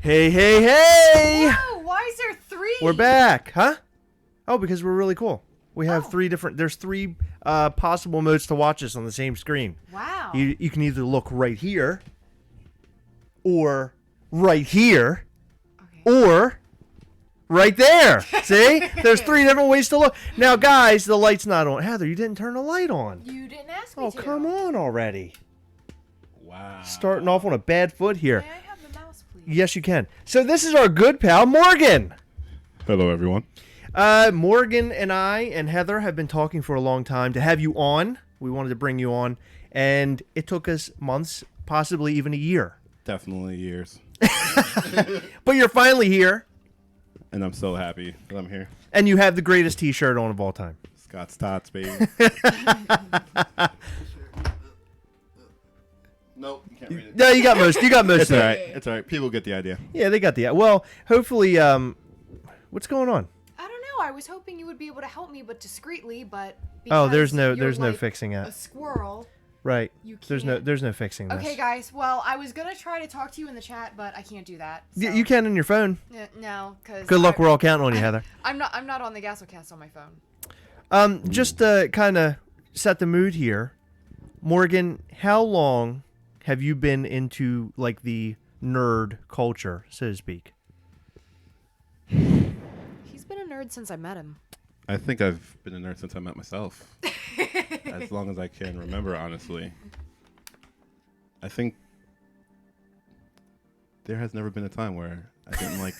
Hey, hey, hey! Whoa, why is there 3? We're back, huh? Oh, because we're really cool. We have there's 3 possible modes to watch us on the same screen. Wow. You can either look right here, or right here, or right there. See? There's 3 different ways to look. Now, guys, the light's not on. Heather, you didn't turn the light on. You didn't ask me Oh, to. come on already. Wow. Starting off on a bad foot here. May I have the mouse, please? Yes, you can. So this is our good pal, Morgan. Hello, everyone. Morgan and I and Heather have been talking for a long time to have you on. We wanted to bring you on, and it took us months, possibly even a year. Definitely years. But you're finally here, And I'm so happy that I'm here. and you have the greatest T-shirt on of all time. Scott's Tots, baby. Nope, you can't read it. No, you got most. You got most It's of all it. right. It's all right. People get the idea. Yeah, they got the. Well, hopefully. What's going on? I don't know. I was hoping you would be able to help me, but discreetly. But Oh, because there's you're no like fixing a it. squirrel. Right. You There's can't. no fixing this. Okay, guys. Well, I was gonna try to talk to you in the chat, but I can't do that. So. You can on your phone. No, because Good luck. We're all counting on you, Heather. I'm not on the Gastlecast on my phone. Just to kind of set the mood here, Morgan, how long have you been into like the nerd culture, so to speak? He's been a nerd since I met him. I think I've been a nerd since I met myself. As long as I can remember, honestly. I think there has never been a time where I didn't like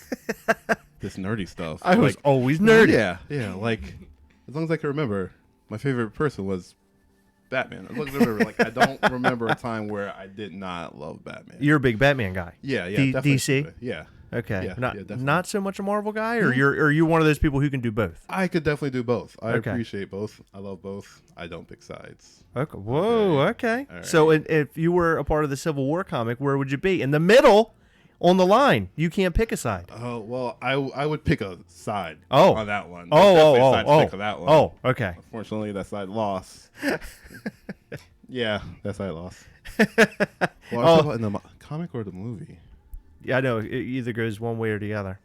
this nerdy stuff. I was always nerdy. Yeah. Like, as long as I can remember, my favorite person was Batman. As long as I remember, like, I don't remember a time where I did not love Batman. You're a big Batman guy. Yeah, definitely. DC? Yeah. Okay. Yeah, definitely. Not so much a Marvel guy, or are you one of those people who can do both? I could definitely do both. I Okay. appreciate both. I love both. I don't pick sides. Okay. Whoa. Okay. All right. So if you were a part of the Civil War comic, where would you be? In the middle, on the line. You can't pick a side. Oh, well, I would pick a side Oh. on that one. Oh. There's definitely a side to pick on that one. Oh. Okay. Unfortunately, that side lost. Yeah, that side lost. Well, in the comic or the movie? Yeah, I know. It either goes one way or the other.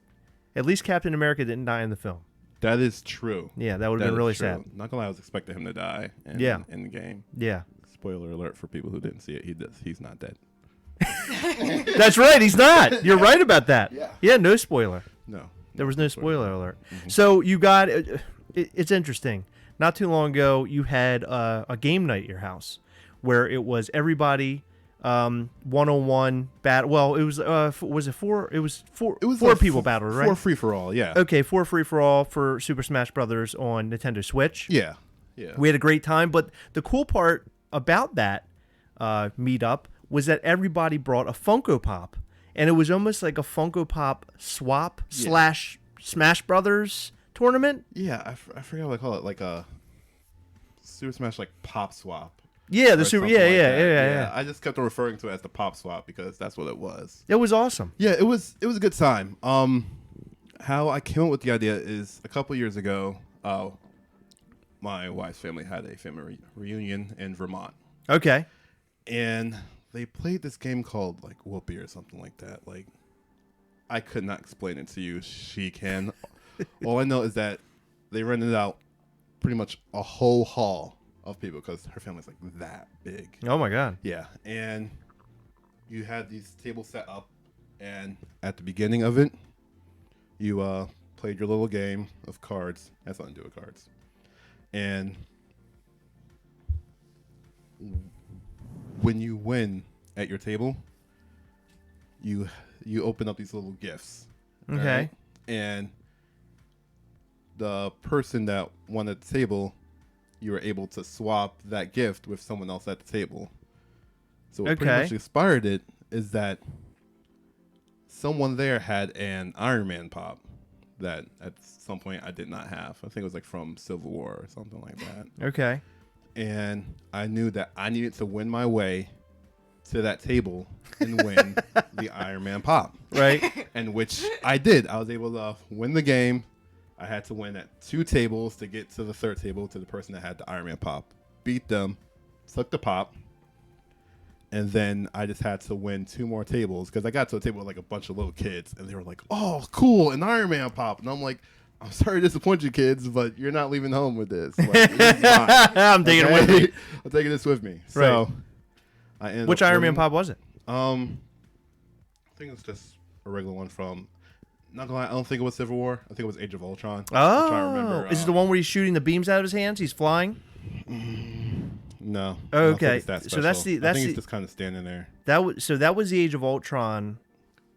At least Captain America didn't die in the film. That is true. Yeah, that would have been is really true. sad. Not gonna lie, I was expecting him to die. In the game. Yeah. Spoiler alert for people who didn't see it. He's not dead. That's right. He's not. You're right about that. Yeah. Yeah, no spoiler. No. There was no spoiler alert. So you got it's interesting. Not too long ago, you had a game night at your house where it was everybody one-on-one battle. Well, it was was it 4? It was 4. It was 4 people battled, right? 4 free for all. Yeah. Okay, 4 free for all for Super Smash Brothers on Nintendo Switch. Yeah. We had a great time, but the cool part about that meetup was that everybody brought a Funko Pop, and it was almost like a Funko Pop swap / Smash Brothers tournament. Yeah, I forget what I call it, like a Super Smash like pop swap. Yeah, the or Super. something like Yeah. that. I just kept on referring to it as the pop swap because that's what it was. It was awesome. Yeah, it was a good time. How I came up with the idea is a couple years ago. My wife's family had a family reunion in Vermont, Okay. and they played this game called like Whoopee or something like that. Like, I could not explain it to you. She can. All I know is that they rented out pretty much a whole hall of people because her family's like that big. Oh my God. Yeah, and you had these tables set up, and at the beginning of it, you played your little game of cards. Has nothing to do with cards, and when you win at your table, you open up these little gifts. Okay. Right? And the person that won at the table, you were able to swap that gift with someone else at the table. So what pretty much inspired it is that someone there had an Iron Man pop that at some point I did not have. I think it was like from Civil War or something like that. Okay. And I knew that I needed to win my way to that table and win the Iron Man pop. Right. And which I did. I was able to win the game. I had to win at 2 tables to get to the 3rd table to the person that had the Iron Man pop. Beat them, took the pop, And then I just had to win 2 more tables because I got to a table with like a bunch of little kids, and they were like, "Oh, cool, an Iron Man pop," and I'm like, "I'm sorry to disappoint you, kids, but you're not leaving home with this. Like, this is mine. I'm taking it with me. I'm taking this with me." Right. So, I ended Which up Iron Man winning. pop was it? I think it's just a regular one from. Not gonna lie, I don't think it was Civil War. I think it was Age of Ultron. I'm trying to remember. Is it the one where he's shooting the beams out of his hands? He's flying. No. Oh, I don't okay. think it's So that's special. the- I think the- he's just kind of standing there. That was the Age of Ultron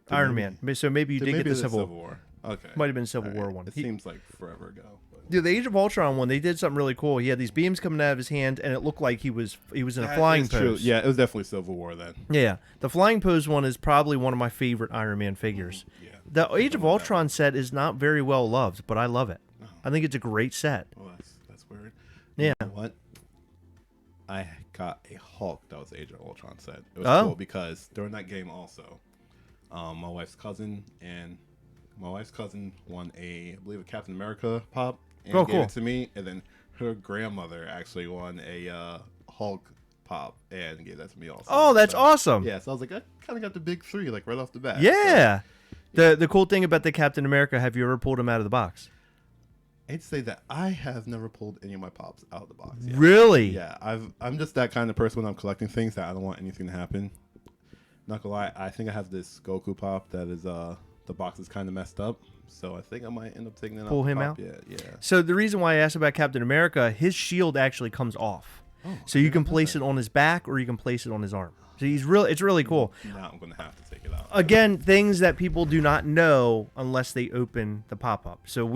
Iron Man. So maybe you did get the it's Civil War. Okay. Might have been Civil All War right. one. It He- seems like forever ago. But. Yeah, the Age of Ultron one, they did something really cool. He had these beams coming out of his hand, and it looked like he was in a That flying is true. pose. Yeah, it was definitely Civil War then. Yeah, the flying pose one is probably one of my favorite Iron Man figures. Yeah. The Age of Ultron set is not very well loved, but I love it. Oh. I think it's a great set. Well, that's weird. Yeah. You know what? I got a Hulk that was the Age of Ultron set. It was Oh. cool because during that game also, my wife's cousin won I believe a Captain America pop and Oh, gave cool. it to me, and then her grandmother actually won a Hulk pop and gave that to me also. Oh, that's awesome. Yeah, so I was like, I kind of got the big 3 like right off the bat. Yeah. The cool thing about the Captain America, have you ever pulled him out of the box? I'd say that I have never pulled any of my pops out of the box yet. Really? Yeah, I'm just that kind of person when I'm collecting things that I don't want anything to happen. Not gonna lie, I think I have this Goku pop that is the box is kind of messed up, so I think I might end up taking it out. Pull the him pop. out? Yeah. So the reason why I asked about Captain America, his shield actually comes off. Oh, So you can place it on his back or you can place it on his arm. So it's really cool. Now I'm gonna have to take it out. Again, things that people do not know unless they open the pop-up. So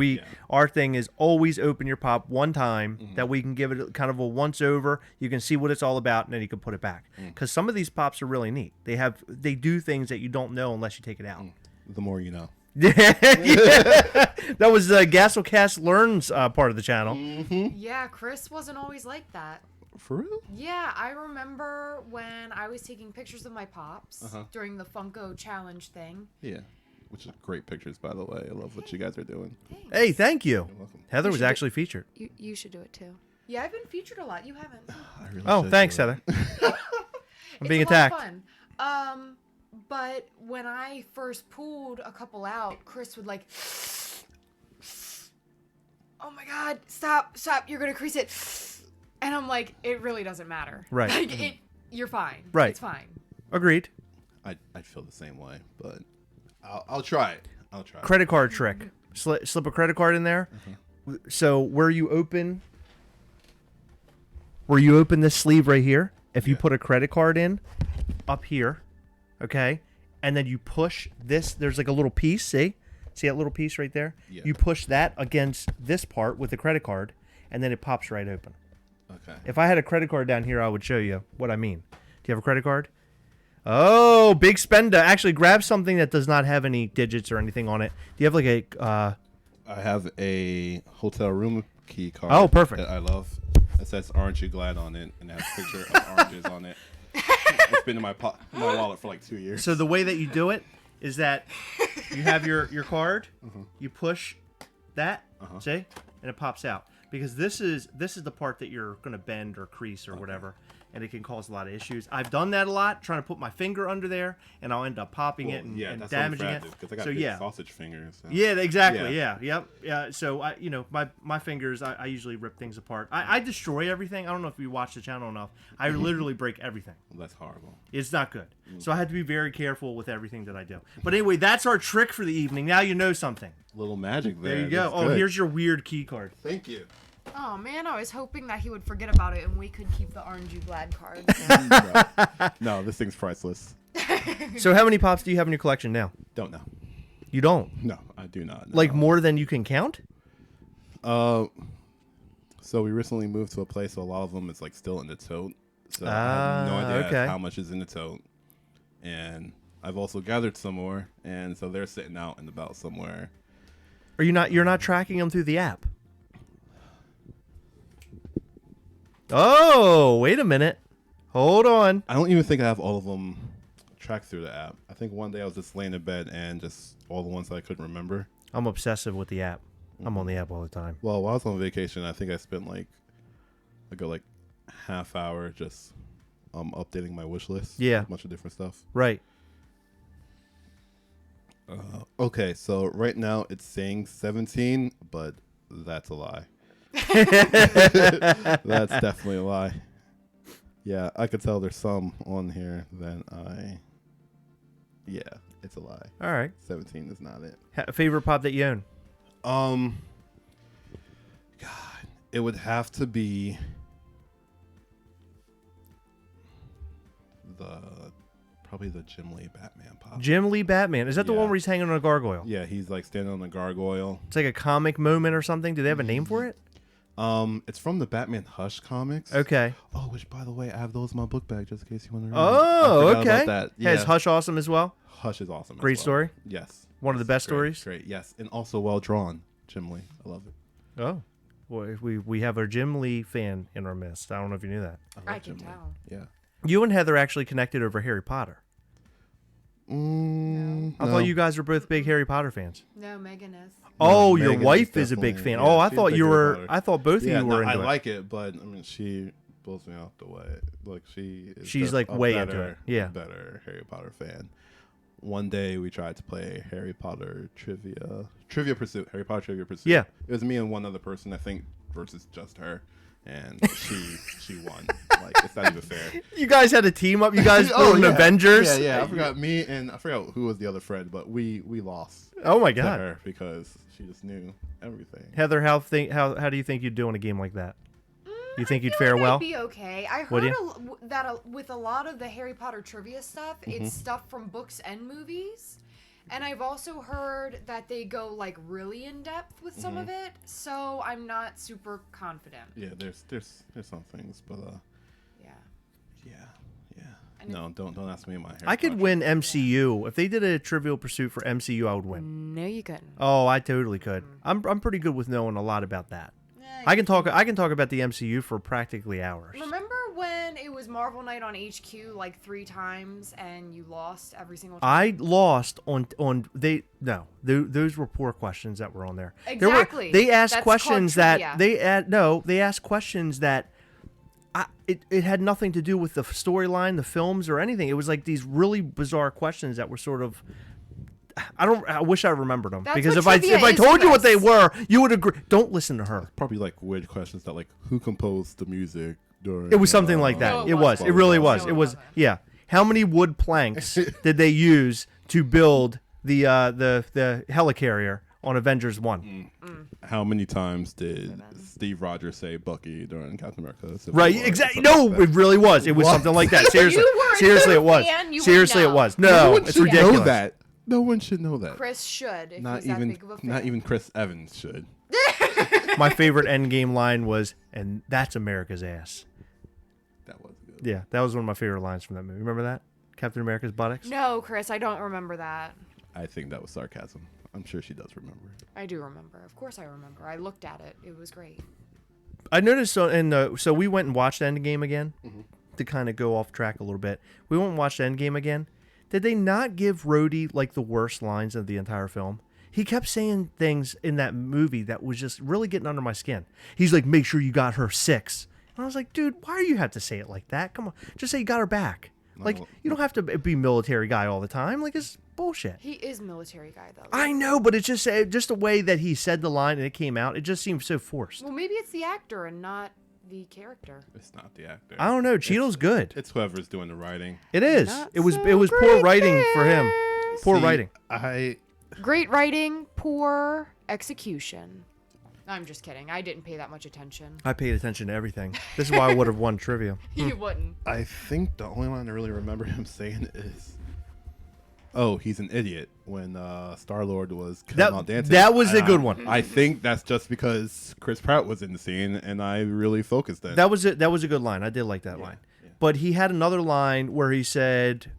our thing is always open your pop one time that we can give it kind of a once over. You can see what it's all about and then you can put it back. Because some of these pops are really neat. They do things that you don't know unless you take it out. The more you know. Yeah. That was Gastlecast Learns part of the channel. Yeah, Chris wasn't always like that. For real? Yeah, I remember when I was taking pictures of my pops Uh-huh. during the Funko challenge thing. Yeah. Which is great pictures, by the way. I love what you guys are doing. Thanks. Hey, thank you. You're welcome. Heather You was should actually featured. You should do it too. Yeah, I've been featured a lot. You haven't. I really Oh, should thanks, do it. Heather. I'm being It's a lot attacked. of fun. But when I first pulled a couple out, Chris would like, "Oh my God, stop! You're gonna crease it." And I'm like, it really doesn't matter. Right. Like you're fine. Right. It's fine. Agreed. I'd feel the same way, but I'll try it. I'll try it. Credit card trick. Slip a credit card in there. So where you open this sleeve right here, if you Yeah. put a credit card in up here, okay, and then you push this, there's like a little piece, see that little piece right there? Yeah. You push that against this part with the credit card, and then it pops right open. Okay. If I had a credit card down here, I would show you what I mean. Do you have a credit card? Oh, big spender. Actually, grab something that does not have any digits or anything on it. Do you have like a... I have a hotel room key card. Oh, perfect. That I love. It says "Aren't you glad" on it, and it has a picture of oranges on it. It's been in my wallet for like 2 years. So the way that you do it is that you have your card, you push that, see, and it pops out. Because this is the part that you're going to bend or crease or whatever, and it can cause a lot of issues. I've done that a lot, trying to put my finger under there, and I'll end up popping it and damaging it. Because I got So big yeah. sausage fingers. So. Yeah, exactly. Yeah. So my fingers, I usually rip things apart. I destroy everything. I don't know if you watch the channel enough. I literally break everything. Well, that's horrible. It's not good. So I have to be very careful with everything that I do. But anyway, that's our trick for the evening. Now you know something. Little magic there. There you go. That's Oh, good. here's your weird key card. Thank you. Oh man, I was hoping that he would forget about it and we could keep the Aren't You Glad card. No, this thing's priceless. So how many pops do you have in your collection now? Don't know. You don't? No, I do not. know. Like more than you can count? So we recently moved to a place, so a lot of them is like still in the tote. So I have no idea okay. how much is in the tote. And I've also gathered some more, and so they're sitting out and about somewhere. Are you not? You're not tracking them through the app? Oh, wait a minute. Hold on. I don't even think I have all of them tracked through the app. I think one day I was just laying in bed and just all the ones that I couldn't remember. I'm obsessive with the app. I'm on the app all the time. Well, while I was on vacation, I think I spent like a good half hour just updating my wish list. Yeah. A bunch of different stuff. Right. Okay, so right now it's saying 17, but that's a lie. That's definitely a lie. Yeah, I could tell there's some on here that yeah, it's a lie. All right. 17 is not it. Favorite pop that you own? God, it would have to be probably the Jim Lee Batman pop. Jim Lee Batman. Is that the Yeah. one where he's hanging on a gargoyle? Yeah, he's like standing on a gargoyle. It's like a comic moment or something. Do they have a name for it? It's from the Batman Hush comics. Okay. Oh, which by the way, I have those in my book bag just in case you want to. Oh, okay. About that. Yeah. Is Hush awesome as well? Hush is awesome. Great as well. story? Yes. One of the best stories? Great. Yes, and also well drawn. Jim Lee, I love it. Oh. Boy, we have a Jim Lee fan in our midst. I don't know if you knew that. I can tell. Yeah. You and Heather actually connected over Harry Potter. I thought you guys were both big Harry Potter fans. No, Megan is. Oh, Megan your is wife is a big definitely- fan. yeah, Oh, I she's thought big you Harry were. Potter. I thought both of you were I into it. like it, but I mean, she blows me off the way. Like she's She's, like, way into it. Yeah. better Harry Potter fan. One day we tried to play Harry Potter trivia pursuit. Harry Potter trivia pursuit. Yeah. It was me and one other person, I think, versus just her, and she won. Like it's not even fair. You guys had a team up. You guys were in Avengers. Yeah. I forgot me and I forgot who was the other friend, but we lost. Oh my to god. her because she just knew everything. Heather, how do you think you'd do in a game like that? You think I you'd feel fare like well? I'd be okay. I Would heard you? that with a lot of the Harry Potter trivia stuff, Mm-hmm. it's stuff from books and movies. And I've also heard that they go like really in depth with some of Mm-hmm. it, so I'm not super confident. Yeah, there's some things, but Yeah. yeah. And No, don't ask me my Harry I could Potter. win MCU if they did a Trivial Pursuit for MCU. I would win. No, you couldn't. Oh, I totally could. I'm pretty good with knowing a lot about that. Eh, I can talk about the MCU for practically hours. Remember when it was Marvel Night on HQ like 3 times and you lost every single time? I lost on those were poor questions that were on there. Exactly. They asked That's questions called that trivia. they asked questions that it had nothing to do with the storyline, the films, or anything. It was like these really bizarre questions that were sort of. I wish I remembered them That's because what if I trivia told is, you what they Chris. were, you would agree. Don't listen to her. Probably like weird questions that like who composed the music during. It was something like that. No, It was. It really was. No, It it was. wasn't. Yeah. How many wood planks did they use to build the helicarrier on Avengers 1? How many times did Steve Rogers say Bucky during Captain America? Civil Right, War? exactly. Something No, like that. it really was. It was something like that. Seriously, You were a seriously, true it was. fan, you would Seriously, it know. was. No No, one it's should ridiculous. know that. No one should know that. Chris should if Not he's that even big of a fan. not even Chris Evans should. My favorite Endgame line was, "And that's America's ass." That was good. Yeah, that was one of my favorite lines from that movie. Remember that? Captain America's buttocks. No, Chris, I don't remember that. I think that was sarcasm. I'm sure she does remember. I do remember. Of course I remember. I looked at it. It was great. I noticed so we went and watched Endgame again to kind of go off track a little bit. We went and watched Endgame again. Did they not give Rhodey like the worst lines of the entire film? He kept saying things in that movie that was just really getting under my skin. He's like, "Make sure you got her 6." And I was like, "Dude, why do you have to say it like that? Come on, just say you got her back." Like, you don't have to be military guy all the time. Like, it's bullshit. He is military guy though. I know, but it's just the way that he said the line and it came out. It just seems so forced. Well, maybe it's the actor and not the character. It's not the actor. I don't know. Cheeto's good. It's whoever's doing the writing. It is. Not It was so poor great, writing for him. Poor See, writing. Great writing, poor execution. I'm just kidding. I didn't pay that much attention. I paid attention to everything. This is why I would have won trivia. You wouldn't. I think the only line I really remember him saying is, "Oh, he's an idiot." When Star-Lord was coming out dancing. That was a good one. I think that's just because Chris Pratt was in the scene, and I really focused that. That was a good line. I did like that line. yeah. But he had another line where he said,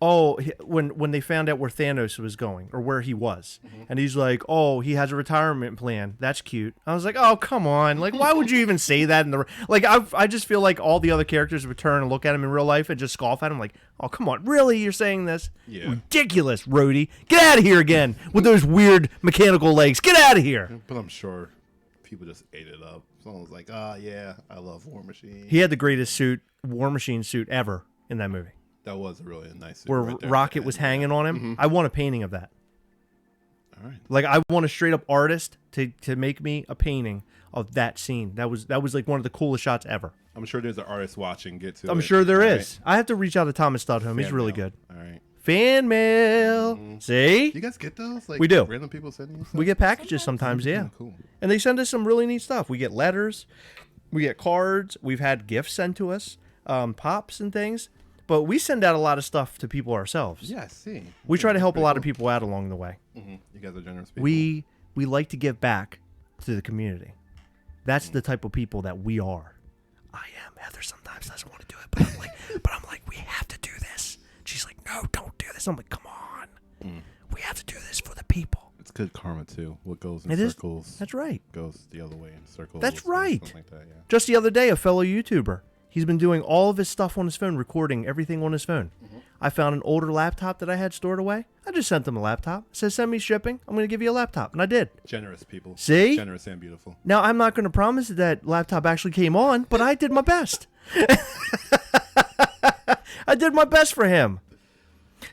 "Oh, when they found out where Thanos was going or where he was," and he's like, "Oh, he has a retirement plan. That's cute." I was like, "Oh, come on! Like, why would you even say that in the like?" I just feel like all the other characters would turn and look at him in real life and just scoff at him, like, "Oh, come on! Really? You're saying this? Yeah. Ridiculous, Rhodey! Get out of here again with those weird mechanical legs! Get out of here!" But I'm sure people just ate it up. Someone was like, "Ah, yeah, I love War Machine." He had the greatest War Machine suit ever in that movie. That was a really nice suit. Where right there Rocket was hanging on him. I want a painting of that. All right. Like, I want a straight up artist to make me a painting of that scene. That was like one of the coolest shots ever. I'm sure there's an artist watching. I'm sure there is. I have to reach out to Thomas Studholm. He's really good. All right. Fan mail. See? Do you guys get those? Like, We do. Random people sending you stuff? We get packages sometimes, yeah. Cool. And they send us some really neat stuff. We get letters, we get cards, we've had gifts sent to us, pops and things. But we send out a lot of stuff to people ourselves. Yeah, I see. We try to help a lot of people out along the way. You guys are generous people. We like to give back to the community. That's the type of people that we are. I am. Heather sometimes doesn't want to do it, but I'm like, we have to do this. She's like, no, don't do this. I'm like, come on. We have to do this for the people. It's good karma too. What goes in It is. circles That's right. goes the other way in circles. That's or right. something like that, yeah. Just the other day, a fellow YouTuber, he's been doing all of his stuff on his phone, recording everything on his phone. I found an older laptop that I had stored away. I just sent him a laptop. It says, send me shipping. I'm going to give you a laptop. And I did. Generous people. See? Generous and beautiful. Now, I'm not going to promise that laptop actually came on, but I did my best. I did my best for him.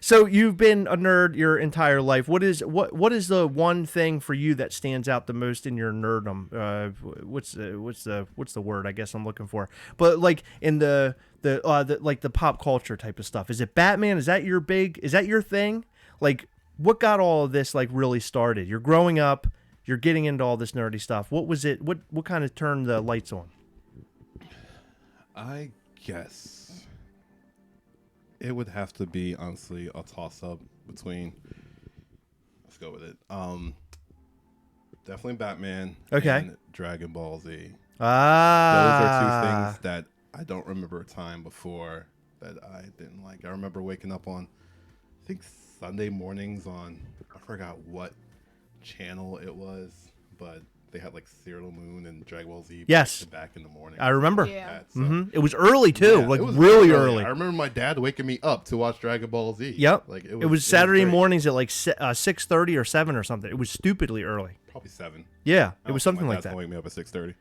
So you've been a nerd your entire life. What is the one thing for you that stands out the most in your nerddom? What's the word I guess I'm looking for? But like in the like the pop culture type of stuff. Is it Batman? Is that your thing? Like what got all of this like really started? You're growing up, you're getting into all this nerdy stuff. What was it? What kind of turned the lights on? I guess it would have to be honestly a toss up between, let's go with it. Definitely Batman. Okay. And Dragon Ball Z. Ah. Those are two things that I don't remember a time before that I didn't like. I remember waking up on, I think Sunday mornings on, I forgot what channel it was, but they had like Sailor Moon and Dragon Ball Z Yes. back in the morning. I remember. Yeah. It was early too, Yeah, like it was really early. I remember my dad waking me up to watch Dragon Ball Z. Yep. Like it was Saturday great. mornings at like 6:30 or 7 or something. It was stupidly early. Probably 7. Yeah, I it was don't think something my like dad's gonna that. wake me up at 6:30.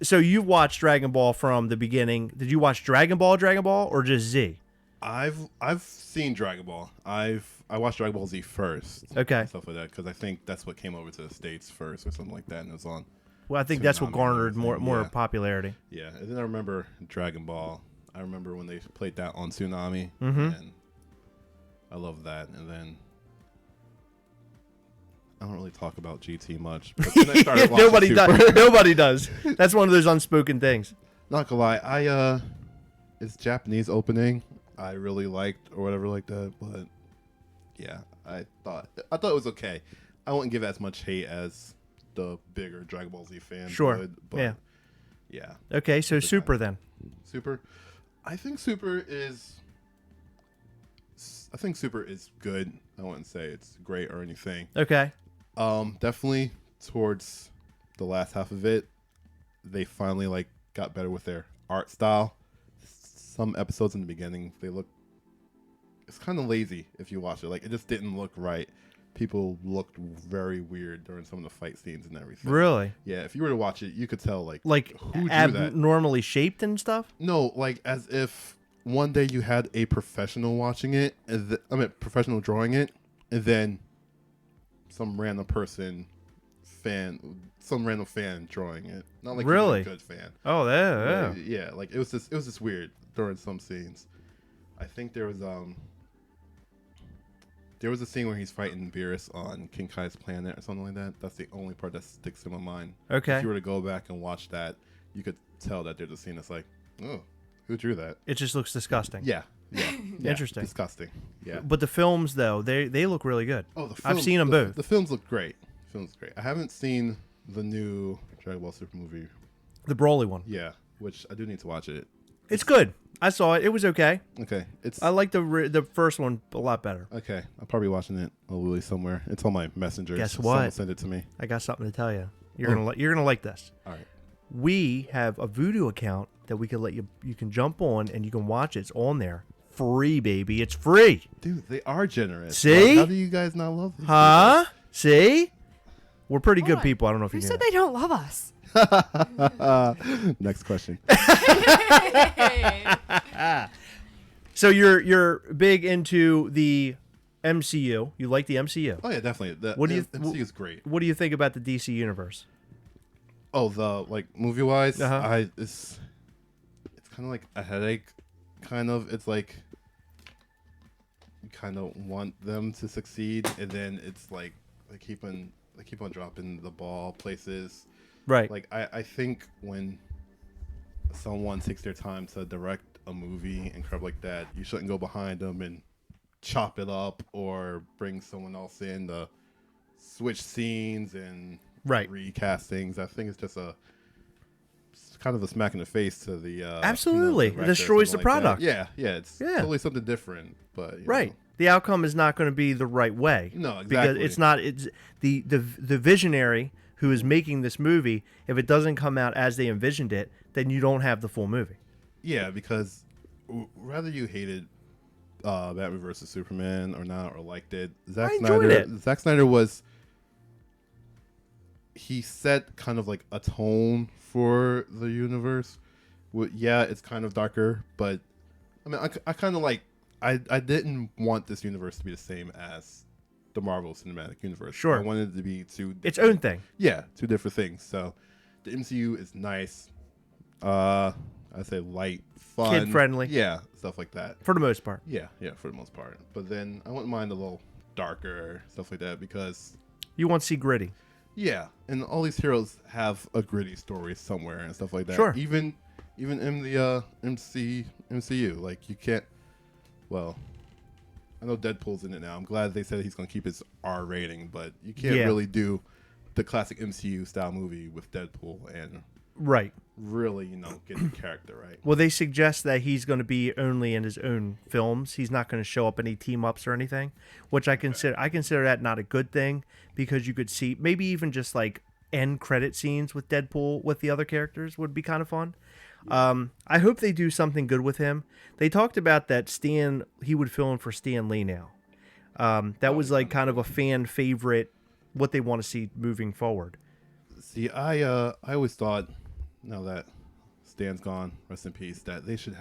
So you watched Dragon Ball from the beginning. Did you watch Dragon Ball, or just Z? I've seen Dragon Ball. I watched Dragon Ball Z first. Okay. And stuff like that because I think that's what came over to the States first or something like that, and it was on. Well, I think that's what Tsunami garnered and more everything, yeah. popularity. Yeah, and then I remember Dragon Ball. I remember when they played that on Tsunami, Mm-hmm. and I love that. And then I don't really talk about GT much, but then I started watching Nobody Super. does. Nobody does. That's one of those unspoken things. Not gonna lie, it's Japanese opening. I really liked or whatever like that, but yeah, I thought it was okay. I wouldn't give it as much hate as the bigger Dragon Ball Z fan. Sure. Would, but Yeah. Yeah. Okay, so Super then. Super. I think Super is good. I wouldn't say it's great or anything. Okay. Definitely towards the last half of it, they finally like got better with their art style. Some episodes in the beginning, it's kind of lazy if you watch it. Like it just didn't look right. People looked very weird during some of the fight scenes and everything. Really? Yeah, if you were to watch it, you could tell like who drew that. Abnormally shaped and stuff? No, like as if one day you had a professional watching it, professional drawing it, and then some random fan drawing it. Not like Really? a good fan. Oh, yeah. Yeah, like it was just weird during some scenes. I think there was a scene where he's fighting Beerus on King Kai's planet or something like that. That's the only part that sticks in my mind. Okay. If you were to go back and watch that, you could tell that there's a scene that's like, oh, who drew that? It just looks disgusting. Yeah. Interesting. Disgusting. Yeah. But the films, though, they look really good. Oh, I've seen them both. The films look great. I haven't seen the new Dragon Ball Super movie. The Broly one. Yeah, which I do need to watch it. It's good. I saw it. It was okay. Okay. I like the first one a lot better. Okay. I'm probably watching it illegally somewhere. It's on my messenger. Guess Someone what? send it to me. I got something to tell you. You're gonna like this. All right. We have a Voodoo account that we can let you can jump on and you can watch it. It's on there. Free, baby. It's free. Dude, they are generous. See? How do you guys not love this? Huh? See? We're pretty Hold good on. people. I don't know if Who you said know. they don't love us? Next question. So you're big into the MCU. You like the MCU. Oh yeah, definitely. The What do you MCU is great. What do you think about the DC universe? Oh, the like movie wise, Uh-huh. it's kind of like a headache. Kind of, it's like you kind of want them to succeed, and then it's like they keep on dropping the ball places. Right. Like I think when someone takes their time to direct a movie and crap like that, you shouldn't go behind them and chop it up or bring someone else in to switch scenes and Right. recastings. I think it's just kind of a smack in the face to the Absolutely. It director or destroys something the like that. product. Yeah, it's Yeah. totally something different, but Right. The outcome is not going to be the right way. No, exactly. Because it's not. It's the visionary who is making this movie. If it doesn't come out as they envisioned it, then you don't have the full movie. Yeah, because whether you hated Batman versus Superman or not, or liked it, I enjoyed it. Zack Snyder was. He set kind of like a tone for the universe. Yeah, it's kind of darker, but I mean, I kind of like. I didn't want this universe to be the same as the Marvel Cinematic Universe. Sure. I wanted it to be Its own thing. Yeah, two different things. So the MCU is nice. I'd say light, fun, Kid-friendly. Yeah, stuff like that. For the most part. Yeah, for the most part. But then I wouldn't mind a little darker stuff like that because You want to see gritty. yeah, and all these heroes have a gritty story somewhere and stuff like that. Sure. Even in the MCU, like you can't. Well, I know Deadpool's in it now. I'm glad they said he's going to keep his R rating, but you can't really do the classic MCU style movie with Deadpool and Right. really, get the character right. Well, they suggest that he's going to be only in his own films. He's not going to show up any team ups or anything, which I consider that not a good thing because you could see maybe even just like end credit scenes with Deadpool with the other characters would be kind of fun. I hope they do something good with him. They talked about that he would fill in for Stan Lee now. That was like kind of a fan favorite, what they want to see moving forward. See, I always thought, now that Stan's gone, rest in peace, that they should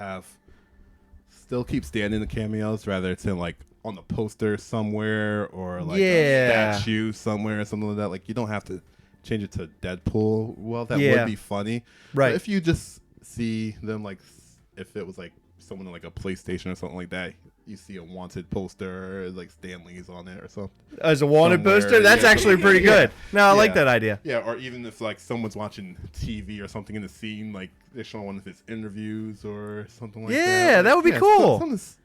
still keep Stan in the cameos, rather it's in like on the poster somewhere or like a statue somewhere or something like that. Like you don't have to change it to Deadpool. Well, that would be funny. Right. But if you just see them like, if it was like someone in like a PlayStation or something like that, you see a wanted poster, like Stan Lee's on it or something. As a wanted Somewhere, poster? That's yeah. actually pretty good. No, I like Yeah. that idea. Yeah, or even if like someone's watching TV or something in the scene, like they're showing one of his interviews or something like that. Yeah, that would be cool.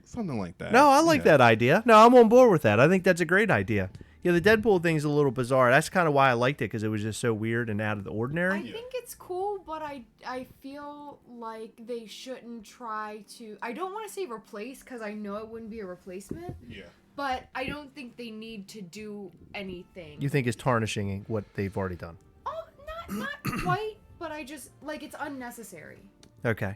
Something like that. No, I like that idea. No, I'm on board with that. I think that's a great idea. Yeah, the Deadpool thing's a little bizarre. That's kind of why I liked it, because it was just so weird and out of the ordinary. I think it's cool, but I feel like they shouldn't try to. I don't want to say replace because I know it wouldn't be a replacement. Yeah. But I don't think they need to do anything. You think it's tarnishing what they've already done? Oh, not quite, but I just like it's unnecessary. Okay.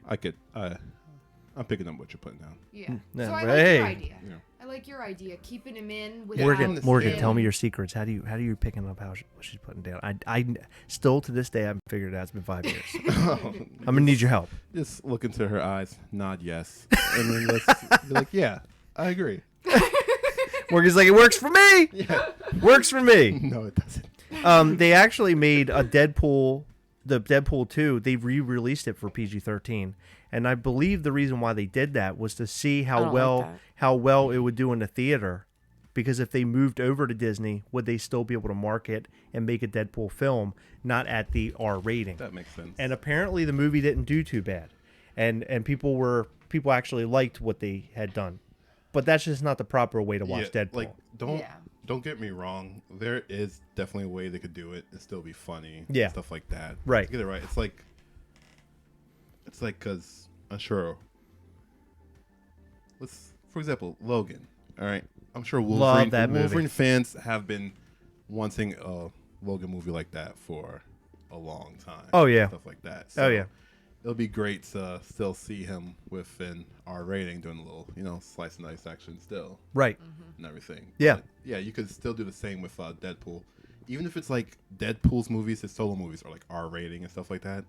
I'm picking up what you're putting down. Yeah. No, So I but like hey. your idea. Yeah. I like your idea, keeping him in with Morgan, tell me your secrets. How do you picking up what she's putting down? I still to this day I haven't figured it out. It's been 5 years. I'm gonna need your help. Just look into her eyes, nod yes, and then let's be like, yeah, I agree. Morgan's like, it works for me. Yeah. Works for me. No, it doesn't. They actually made a Deadpool, the Deadpool 2. They re-released it for PG-13, and I believe the reason why they did that was to see how well it would do in the theater. Because if they moved over to Disney, would they still be able to market and make a Deadpool film not at the R rating? That makes sense. And apparently the movie didn't do too bad, and people actually liked what they had done. But that's just not the proper way to watch Deadpool. Like, don't get me wrong. There is definitely a way they could do it and still be funny. Yeah. Stuff like that. Right. Get it right. It's like because I'm sure. For example, Logan. All right. I'm sure Love that movie. Wolverine fans have been wanting a Logan movie like that for a long time. Oh, yeah. Stuff like that. So Oh, yeah. It'll be great to still see him with an R rating doing a little, slice and dice action still. Right. And everything. Yeah. But, yeah, you could still do the same with Deadpool. even if it's like Deadpool's movies, his solo movies are like R rating and stuff like that,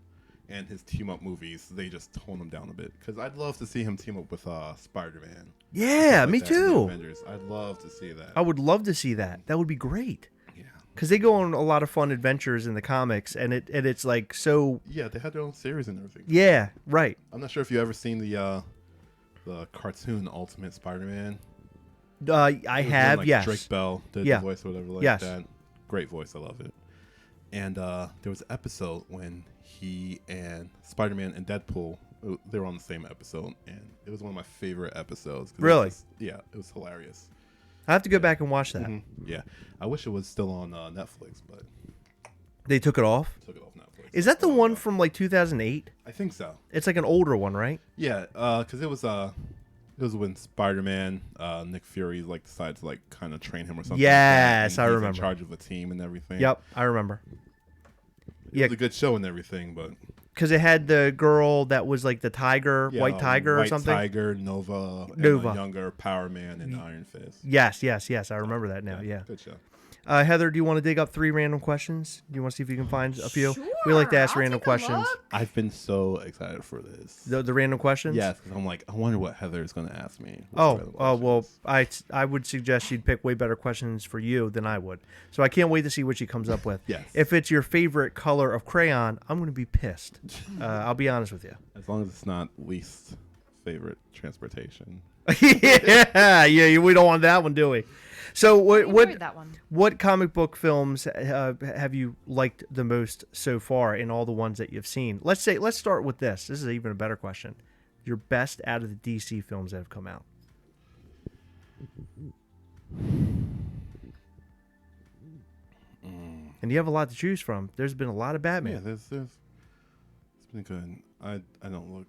and his team up movies, they just tone them down a bit. Because I'd love to see him team up with Spider-Man. Yeah, like me too. Avengers. I'd love to see that. I would love to see that. That would be great. Yeah. Because they go on a lot of fun adventures in the comics, and it's like so. Yeah, they had their own series and everything. Yeah, right. I'm not sure if you ever seen the cartoon Ultimate Spider-Man. I have, like yes. Drake Bell did Yeah. the voice or whatever like Yes. that. Great voice, I love it. And there was an episode when he and Spider-Man and Deadpool, they were on the same episode, and it was one of my favorite episodes. Really? It was hilarious. I have to go back and watch that. Mm-hmm. Yeah, I wish it was still on Netflix, but They took it off? took it off Netflix. Is that the one from like 2008? I think so. It's like an older one, right? Yeah, because it was when Spider-Man, Nick Fury, like decided to like kind of train him or something. Yes, like I he's remember. In charge of a team and everything. Yep, I remember. It was a good show and everything, but because it had the girl that was like the tiger, white tiger or something. White Tiger, Nova, and Nova. a younger Power Man, and Iron Fist. Yes. I remember that now. Yeah. Good show. Heather, do you want to dig up 3 random questions? Do you want to see if you can find a few? We like to ask I'll random take a questions. look. I've been so excited for this. The random questions? Yes, because I'm like, I wonder what Heather is going to ask me. Well, I would suggest she'd pick way better questions for you than I would. So I can't wait to see what she comes up with. Yes. If it's your favorite color of crayon, I'm going to be pissed. I'll be honest with you. As long as it's not least favorite transportation. yeah, we don't want that one, do we? So I enjoyed that one. what comic book films have you liked the most so far in all the ones that you've seen? Let's start with this. This is even a better question. Your best out of the DC films that have come out. And you have a lot to choose from. There's been a lot of Batman. Yeah, there's it's been good. I don't look.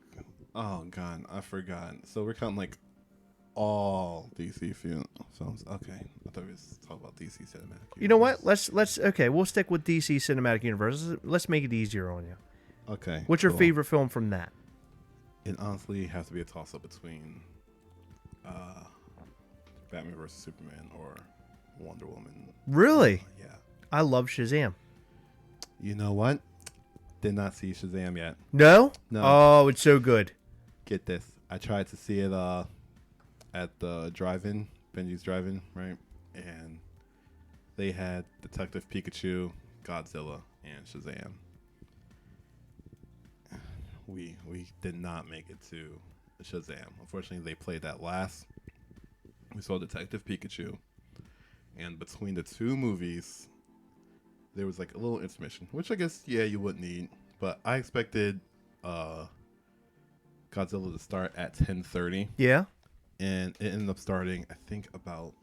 Oh God, I forgot. So we're counting like all DC films. Okay, I thought we was talking about DC cinematic. You know what? Let's okay. We'll stick with DC Cinematic Universe. Let's make it easier on you. Okay. What's your cool. favorite film from that? It honestly has to be a toss-up between Batman vs Superman or Wonder Woman. Really? Yeah. I love Shazam. You know what? Did not see Shazam yet. No? No. Oh, it's so good. Get this. I tried to see it at the drive-in, Benji's drive-in, right? And they had Detective Pikachu, Godzilla, and Shazam. We did not make it to Shazam. Unfortunately, they played that last. We saw Detective Pikachu. And between the two movies, there was like a little intermission, which I guess, yeah, you wouldn't need. But I expected Godzilla to start at 10:30. Yeah? And it ended up starting, I think, about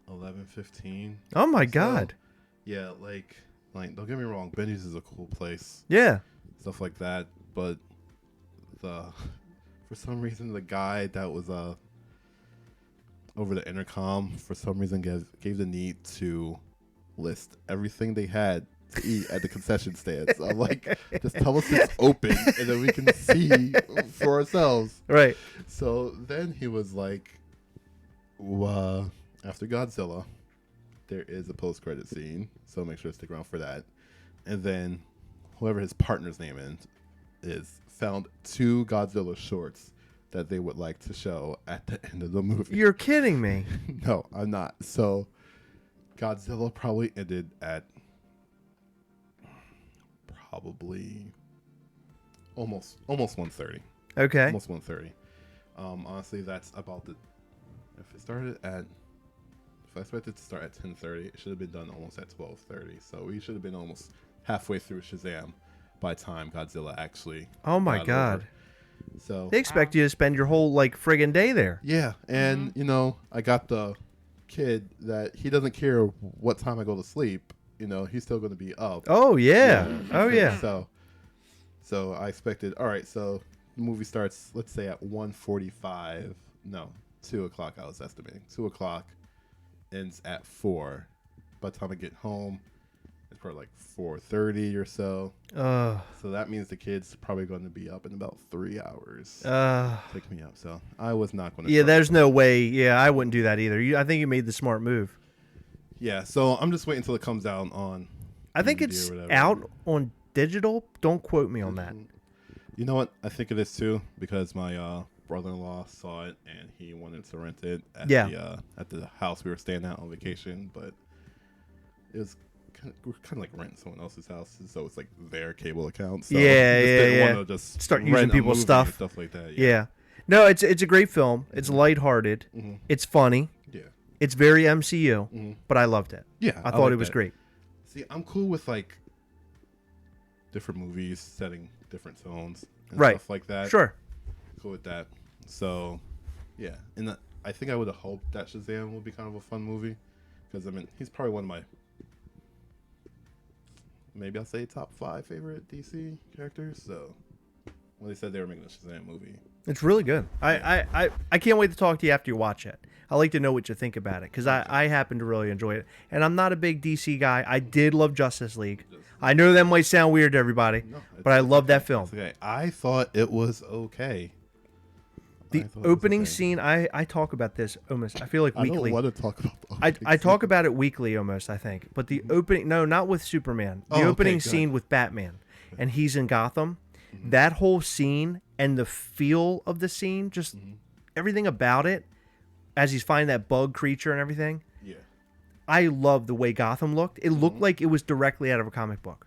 11:15. Oh, my God. Yeah, like don't get me wrong, Benny's is a cool place. Yeah. Stuff like that, but for some reason the guy that was over the intercom for some reason gave the need to list everything they had to eat at the concession stands. I'm like, just tell us it's open and then we can see for ourselves. Right. So then he was like, after Godzilla, there is a post-credit scene, so make sure to stick around for that. And then whoever his partner's name is found 2 Godzilla shorts that they would like to show at the end of the movie. You're kidding me. No, I'm not. So Godzilla probably ended at probably almost 1:30. Okay. Almost 1:30. Honestly, that's about the. If I expected to start at 10:30, it should have been done almost at 12:30. So we should have been almost halfway through Shazam by the time Godzilla actually. Oh my got God. over. So They expect you to spend your whole friggin' day there. yeah, and I got the kid that he doesn't care what time I go to sleep. He's still going to be up. Oh yeah. Oh yeah. So I expected. All right, so the movie starts. Let's say at 1:45. No, 2 o'clock. I was estimating 2 o'clock. Ends at 4. By the time I get home, it's probably like 4:30 or so. So that means the kid's probably going to be up in about 3 hours. Pick me up. So I was not going to. Yeah, there's no way. Yeah, I wouldn't do that either. I think you made the smart move. Yeah, so I'm just waiting until it comes out on I think DVD it's or whatever. out on digital. Don't quote me on that. You know what? I think it is too because my brother-in-law saw it and he wanted to rent it at the house we were staying at on vacation, but it was we're kind of like renting someone else's house, so it's like their cable account. So didn't want to just start using people's stuff like that. Yeah. No, it's a great film. It's lighthearted. It's funny. Yeah. It's very MCU, but I loved it. Yeah, I thought it was great. See, I'm cool with like different movies setting different tones and Right. stuff like that. Sure. Cool with that. So, yeah, and I think I would have hoped that Shazam would be kind of a fun movie because I mean he's probably one of my maybe I'll say top 5 favorite DC characters. So when they said they were making a Shazam movie, it's really good. I can't wait to talk to you after you watch it. I like to know what you think about it because I happen to really enjoy it. And I'm not a big DC guy. I did love Justice League. I know that might sound weird to everybody, but I love that film. Okay, I thought it was okay. The opening scene, I talk about this almost, I feel like weekly. I don't want to talk about the I talk about it weekly almost, I think. But the opening, no, not with Superman. The opening scene with Batman, and he's in Gotham. That whole scene and the feel of the scene, just everything about it, as he's finding that bug creature and everything. Yeah. I love the way Gotham looked. It looked like it was directly out of a comic book.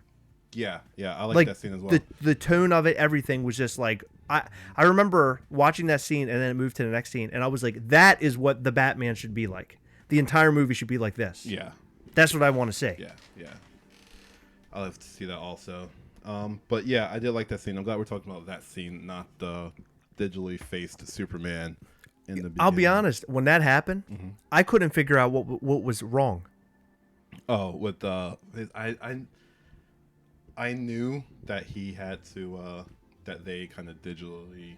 Yeah, I like that scene as well. The tone of it, everything was just like I remember watching that scene and then it moved to the next scene and I was like, that is what the Batman should be like. The entire movie should be like this. Yeah. That's what I want to see. Yeah. I'll have to see that also. But yeah, I did like that scene. I'm glad we're talking about that scene, not the digitally faced Superman in the beginning. I'll be honest, when that happened, I couldn't figure out what was wrong. Oh, with I knew that he had to that they kind of digitally,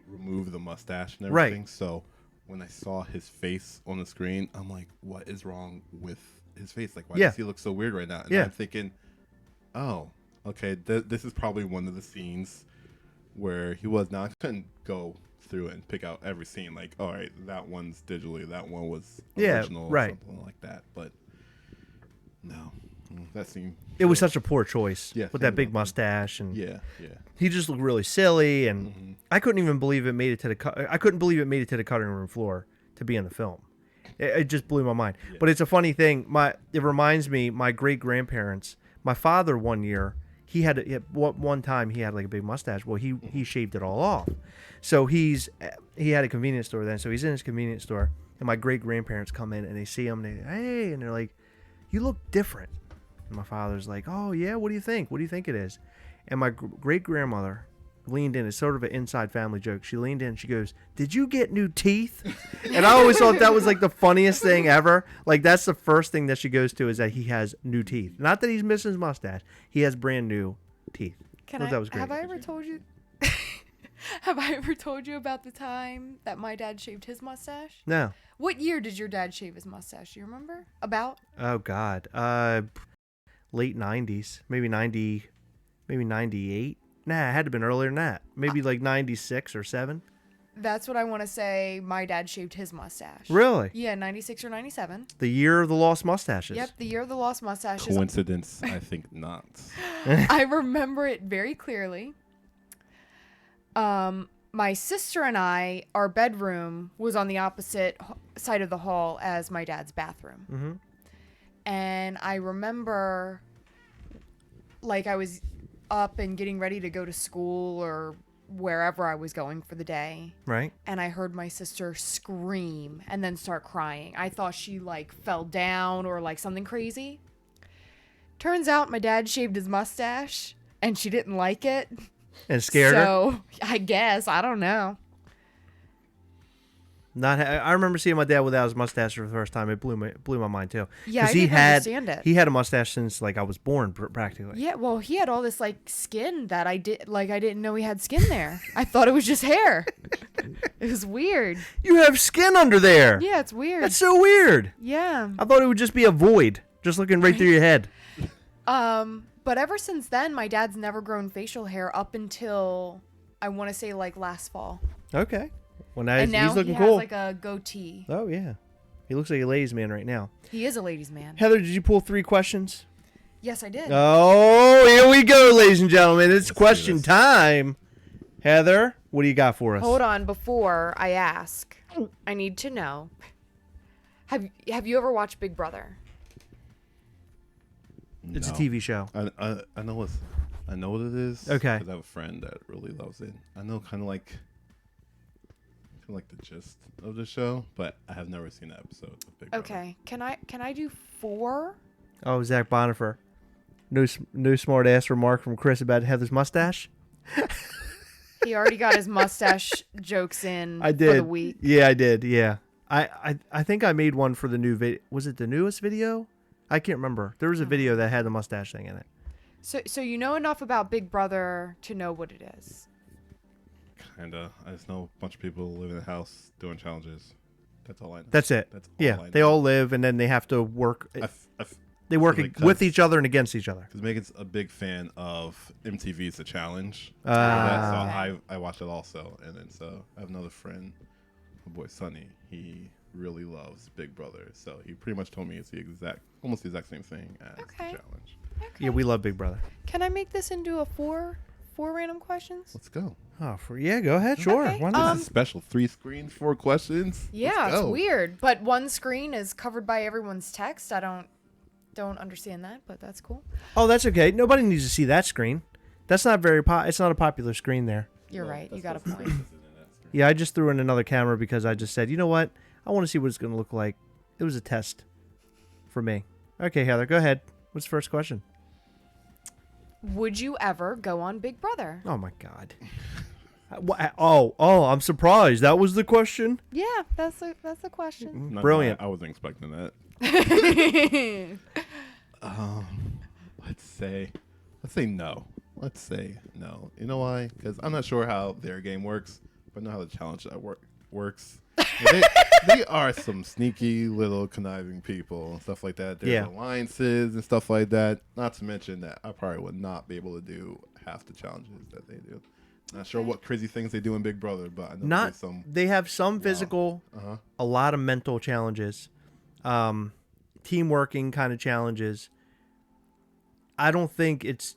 remove the mustache and everything. Right. So when I saw his face on the screen, I'm like, what is wrong with his face? Like, why does he look so weird right now? And I'm thinking, oh, okay, this is probably one of the scenes where he was. Now I couldn't go through and pick out every scene. Like, all right, that one's digitally, that one was original, or something like that. But no, that scene. It was such a poor choice with that big about mustache and yeah. he just looked really silly and I couldn't even believe it made it to I couldn't believe it made it to the cutting room floor to be in the film. It just blew my mind. Yeah. But it's a funny thing. It reminds me, my great grandparents. My father one year, one time he had like a big mustache. Well, he shaved it all off. So he had a convenience store then. So he's in his convenience store, and my great grandparents come in and they see him. And they're like, "You look different." And my father's like, "Oh yeah, what do you think? What do you think it is?" And my great grandmother leaned in. It's sort of an inside family joke. She leaned in. She goes, "Did you get new teeth?" And I always thought that was like the funniest thing ever. Like that's the first thing that she goes to is that he has new teeth. Not that he's missing his mustache. He has brand new teeth. That was great. Have I ever told you? Have I ever told you about the time that my dad shaved his mustache? No. What year did your dad shave his mustache? Do you remember? About? Oh God. Late 90s. Maybe 98. Nah, it had to have been earlier than that. Maybe like 96 or 7. That's what I want to say. My dad shaved his mustache. Really? Yeah, 96 or 97. The year of the lost mustaches. Yep, the year of the lost mustaches. Coincidence? I think not. I remember it very clearly. My sister and I, our bedroom was on the opposite side of the hall as my dad's bathroom. Mm-hmm. And I remember, like, I was up and getting ready to go to school or wherever I was going for the day. Right. And I heard my sister scream and then start crying. I thought she, like, fell down or, like, something crazy. Turns out my dad shaved his mustache and she didn't like it. And scared her? So, I guess. I don't know. I remember seeing my dad without his mustache for the first time. It blew my mind too. Yeah, I didn't understand it. He had a mustache since like I was born, practically. Yeah, well, he had all this like skin that I didn't know he had skin there. I thought it was just hair. It was weird. You have skin under there. Yeah, it's weird. That's so weird. Yeah. I thought it would just be a void, just looking right through your head. But ever since then, my dad's never grown facial hair up until I want to say like last fall. Okay. Well, now he's looking he cool. has like a goatee. Oh yeah. He looks like a ladies' man right now. He is a ladies' man. Heather, did you pull 3 questions? Yes, I did. Oh, here we go, ladies and gentlemen. It's Let's do question this. time. Heather, what do you got for us? Hold on, before I ask, I need to know. Have you ever watched Big Brother? It's a No. TV show. I know what it is. Okay. 'Cause I have a friend that really loves it. I know kind of like the gist of the show, but I have never seen an episode of Big Brother. Okay. Can I do 4? Oh, Zach Bonifer. No smart ass remark from Chris about Heather's mustache. He already got his mustache jokes in I did. for the week. Yeah, I did. Yeah. I think I made one for the new video. Was it the newest video? I can't remember. There was a video that had the mustache thing in it. So you know enough about Big Brother to know what it is. Kinda. I just know a bunch of people live in a house doing challenges. That's all I know. That's it. That's all Yeah, I they know. all live, and then they have to work. They work like, with each other and against each other. Because Megan's a big fan of MTV's The Challenge. So Ah. I watch it also. And then so I have another friend, my boy Sonny. He really loves Big Brother. So he pretty much told me it's almost the exact same thing as Okay. The Challenge. Okay. Yeah, we love Big Brother. Can I make this into a four random questions? Let's go. Oh, yeah, go ahead. Sure. Okay. Why not? This is special. 3 screens, 4 questions. Yeah, Let's it's go. weird, but one screen is covered by everyone's text. I don't understand that, but that's cool. Oh, that's okay. Nobody needs to see that screen. That's not it's not a popular screen there. You're Well, right. You that's got a supposed to point. be listed in that screen. Yeah, I just threw in another camera because I just said, you know what? I want to see what it's going to look like. It was a test for me. Okay, Heather, go ahead. What's the first question? Would you ever go on Big Brother? Oh, my God. I'm surprised. That was the question? Yeah, that's a question. Not Brilliant. gonna lie, I wasn't expecting that. Let's say no. Let's say no. You know why? Because I'm not sure how their game works, but I know how the challenge works. They are some sneaky little conniving people and stuff like that. There's Yeah. alliances and stuff like that. Not to mention that I probably would not be able to do half the challenges that they do. Not sure what crazy things they do in Big Brother, but I know there's some. They have some physical, a lot of mental challenges, team working kind of challenges. I don't think it's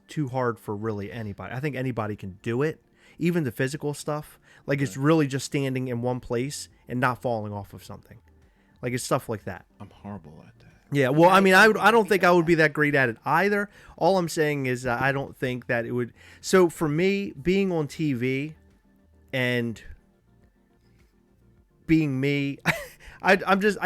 too hard for really anybody. I think anybody can do it, even the physical stuff. Like it's really just standing in one place and not falling off of something. Like it's stuff like that. I'm horrible at that. Yeah, well, I mean, I don't think I would be that great at it either. All I'm saying is I don't think that it would. So for me, being on TV and being me, I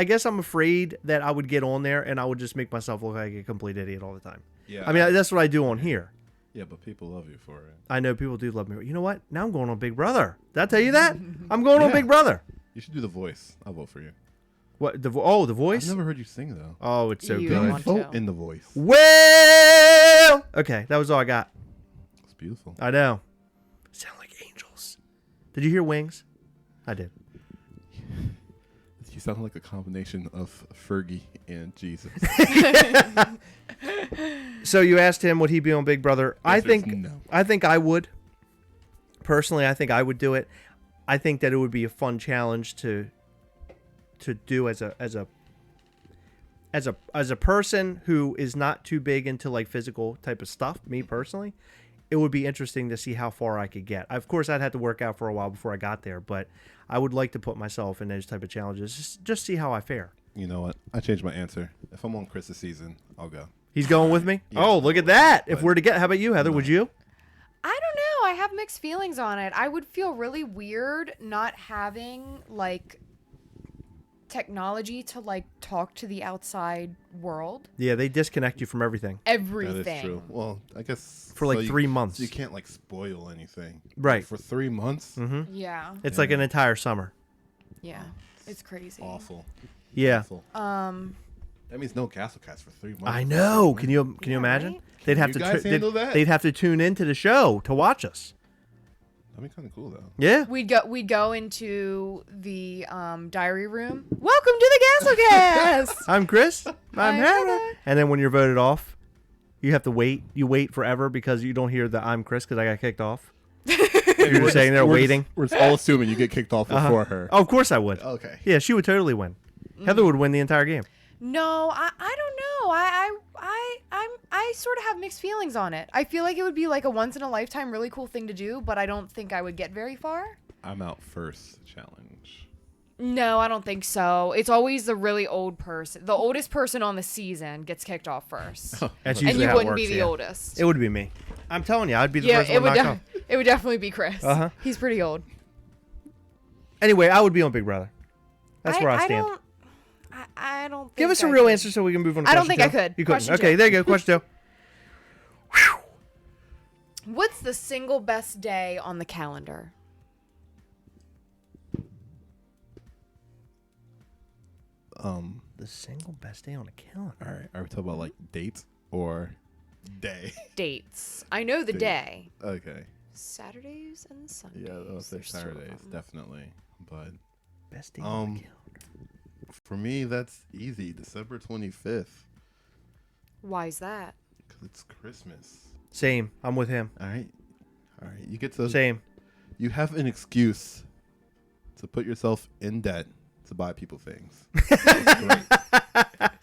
guess I'm afraid that I would get on there and I would just make myself look like a complete idiot all the time. Yeah. I mean, that's what I do on here. Yeah, but people love you for it. I know people do love me. You know what? Now I'm going on Big Brother. Did I tell you that? I'm going on Big Brother. You should do The Voice. I'll vote for you. What? The voice? I've never heard you sing though. Oh, it's so You good. want Vote to. in The Voice. Well, okay, that was all I got. It's beautiful. I know. Sound like angels. Did you hear wings? I did. You sound like a combination of Fergie and Jesus. So you asked him would he be on Big Brother? I Answer is think no. I would. Personally, I think I would do it. I think that it would be a fun challenge to do as a person who is not too big into like physical type of stuff. Me personally, it would be interesting to see how far I could get. Of course, I'd have to work out for a while before I got there, but I would like to put myself in those type of challenges. Just see how I fare. You know what? I changed my answer. If I'm on Chris's season, I'll go. He's going with me? Yeah. Oh, look at that. If But- we're to get, how about you, Heather? No. Would you? I don't know. I have mixed feelings on it. I would feel really weird not having like technology to like talk to the outside world. Yeah, they disconnect you from everything. Everything. That is true. Well, I guess For like 3 months. You can't like spoil anything. Right. For 3 months. Mm-hmm. Yeah. It's like an entire summer. Yeah. It's crazy. Awful. Yeah. Awful. Um That means no Gastlecast for 3 months. I know. Can you Yeah, imagine? right? They'd have You to guys handle that? they'd have to tune into the show to watch us. That'd be kind of cool though. Yeah. we'd go into the diary room. Welcome to the Gastlecast. I'm Chris. I'm I'm Heather. Heather. And then when you're voted off, you have to wait. You wait forever because you don't hear the I'm Chris because I got kicked off. You're just saying they're waiting. We're just all assuming you get kicked off before her. Oh, of course I would. Okay. Yeah, she would totally win. Heather would win the entire game. No, I don't know. I sort of have mixed feelings on it. I feel like it would be like a once in a lifetime really cool thing to do, but I don't think I would get very far. I'm out first challenge. No, I don't think so. It's always the really old person. The oldest person on the season gets kicked off first. That's And usually you how it wouldn't be works, the yeah. oldest. It would be me. I'm telling you, I'd be the Yeah, first it one would, knocked off. it would definitely be Chris. Uh-huh. He's pretty old. Anyway, I would be on Big Brother. That's where I stand. I don't think Give us a I real could. answer so we can move on to I don't question think I two. could. You couldn't. Question Okay, two. there you go. Question 2. What's the single best day on the calendar? The single best day on a calendar. All right. Are we talking about like dates or day? Dates. I know the Date. day. Okay. Saturdays and Sundays. Yeah, I'll say There's two of Saturdays, them. definitely. But Best day on the calendar. for me, that's easy. December 25th, Why's that? because it's Christmas. Same. I'm with him. All right. You get to Same. You have an excuse to put yourself in debt to buy people things. That's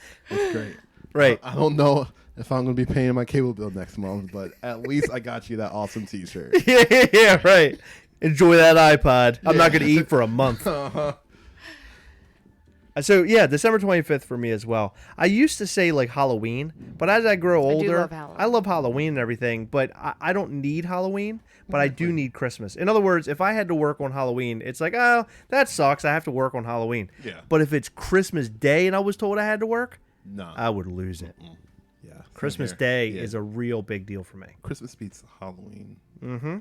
great. Right. I don't know if I'm going to be paying my cable bill next month, but at least I got you that awesome T-shirt. Yeah, right. Enjoy that iPod. I'm not going to eat for a month. So, yeah, December 25th for me as well. I used to say, like, Halloween, but as I grow older, love Halloween. I love Halloween and everything, but I don't need Halloween, but I do need Christmas. In other words, if I had to work on Halloween, it's like, oh, that sucks. I have to work on Halloween. Yeah. But if it's Christmas Day and I was told I had to work, No. I would lose it. Yeah. same Christmas here. Day Yeah. is a real big deal for me. Christmas beats Halloween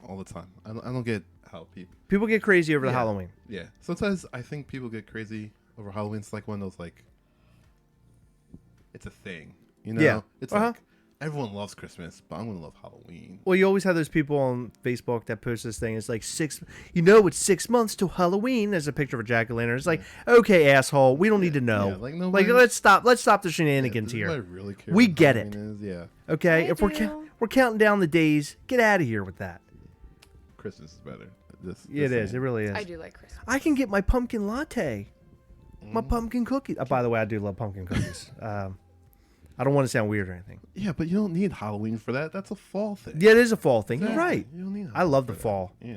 all the time. I don't get how People get crazy over the Yeah. Halloween. Yeah. Sometimes I think people get crazy over Halloween. It's like one of those, like, it's a thing. You know? Yeah. It's Uh-huh. like, everyone loves Christmas, but I'm going to love Halloween. Well, you always have those people on Facebook that post this thing. It's like it's 6 months till Halloween. There's a picture of a jack-o'-lantern. It's like, okay, asshole, we don't need to know. Yeah, like, nobody- let's stop the shenanigans Does here. anybody really care We what get it. Halloween is? Yeah. Okay, I if we're do. we're counting down the days, get out of here with that. Christmas is better. It is. It really is. I do like Christmas. I can get my pumpkin latte, my pumpkin cookies. By the way, I do love pumpkin cookies. I don't want to sound weird or anything. Yeah, but you don't need Halloween for that. That's a fall thing. Yeah, it is a fall thing. You're Yeah, right. You don't need I love the for that. fall. Yeah.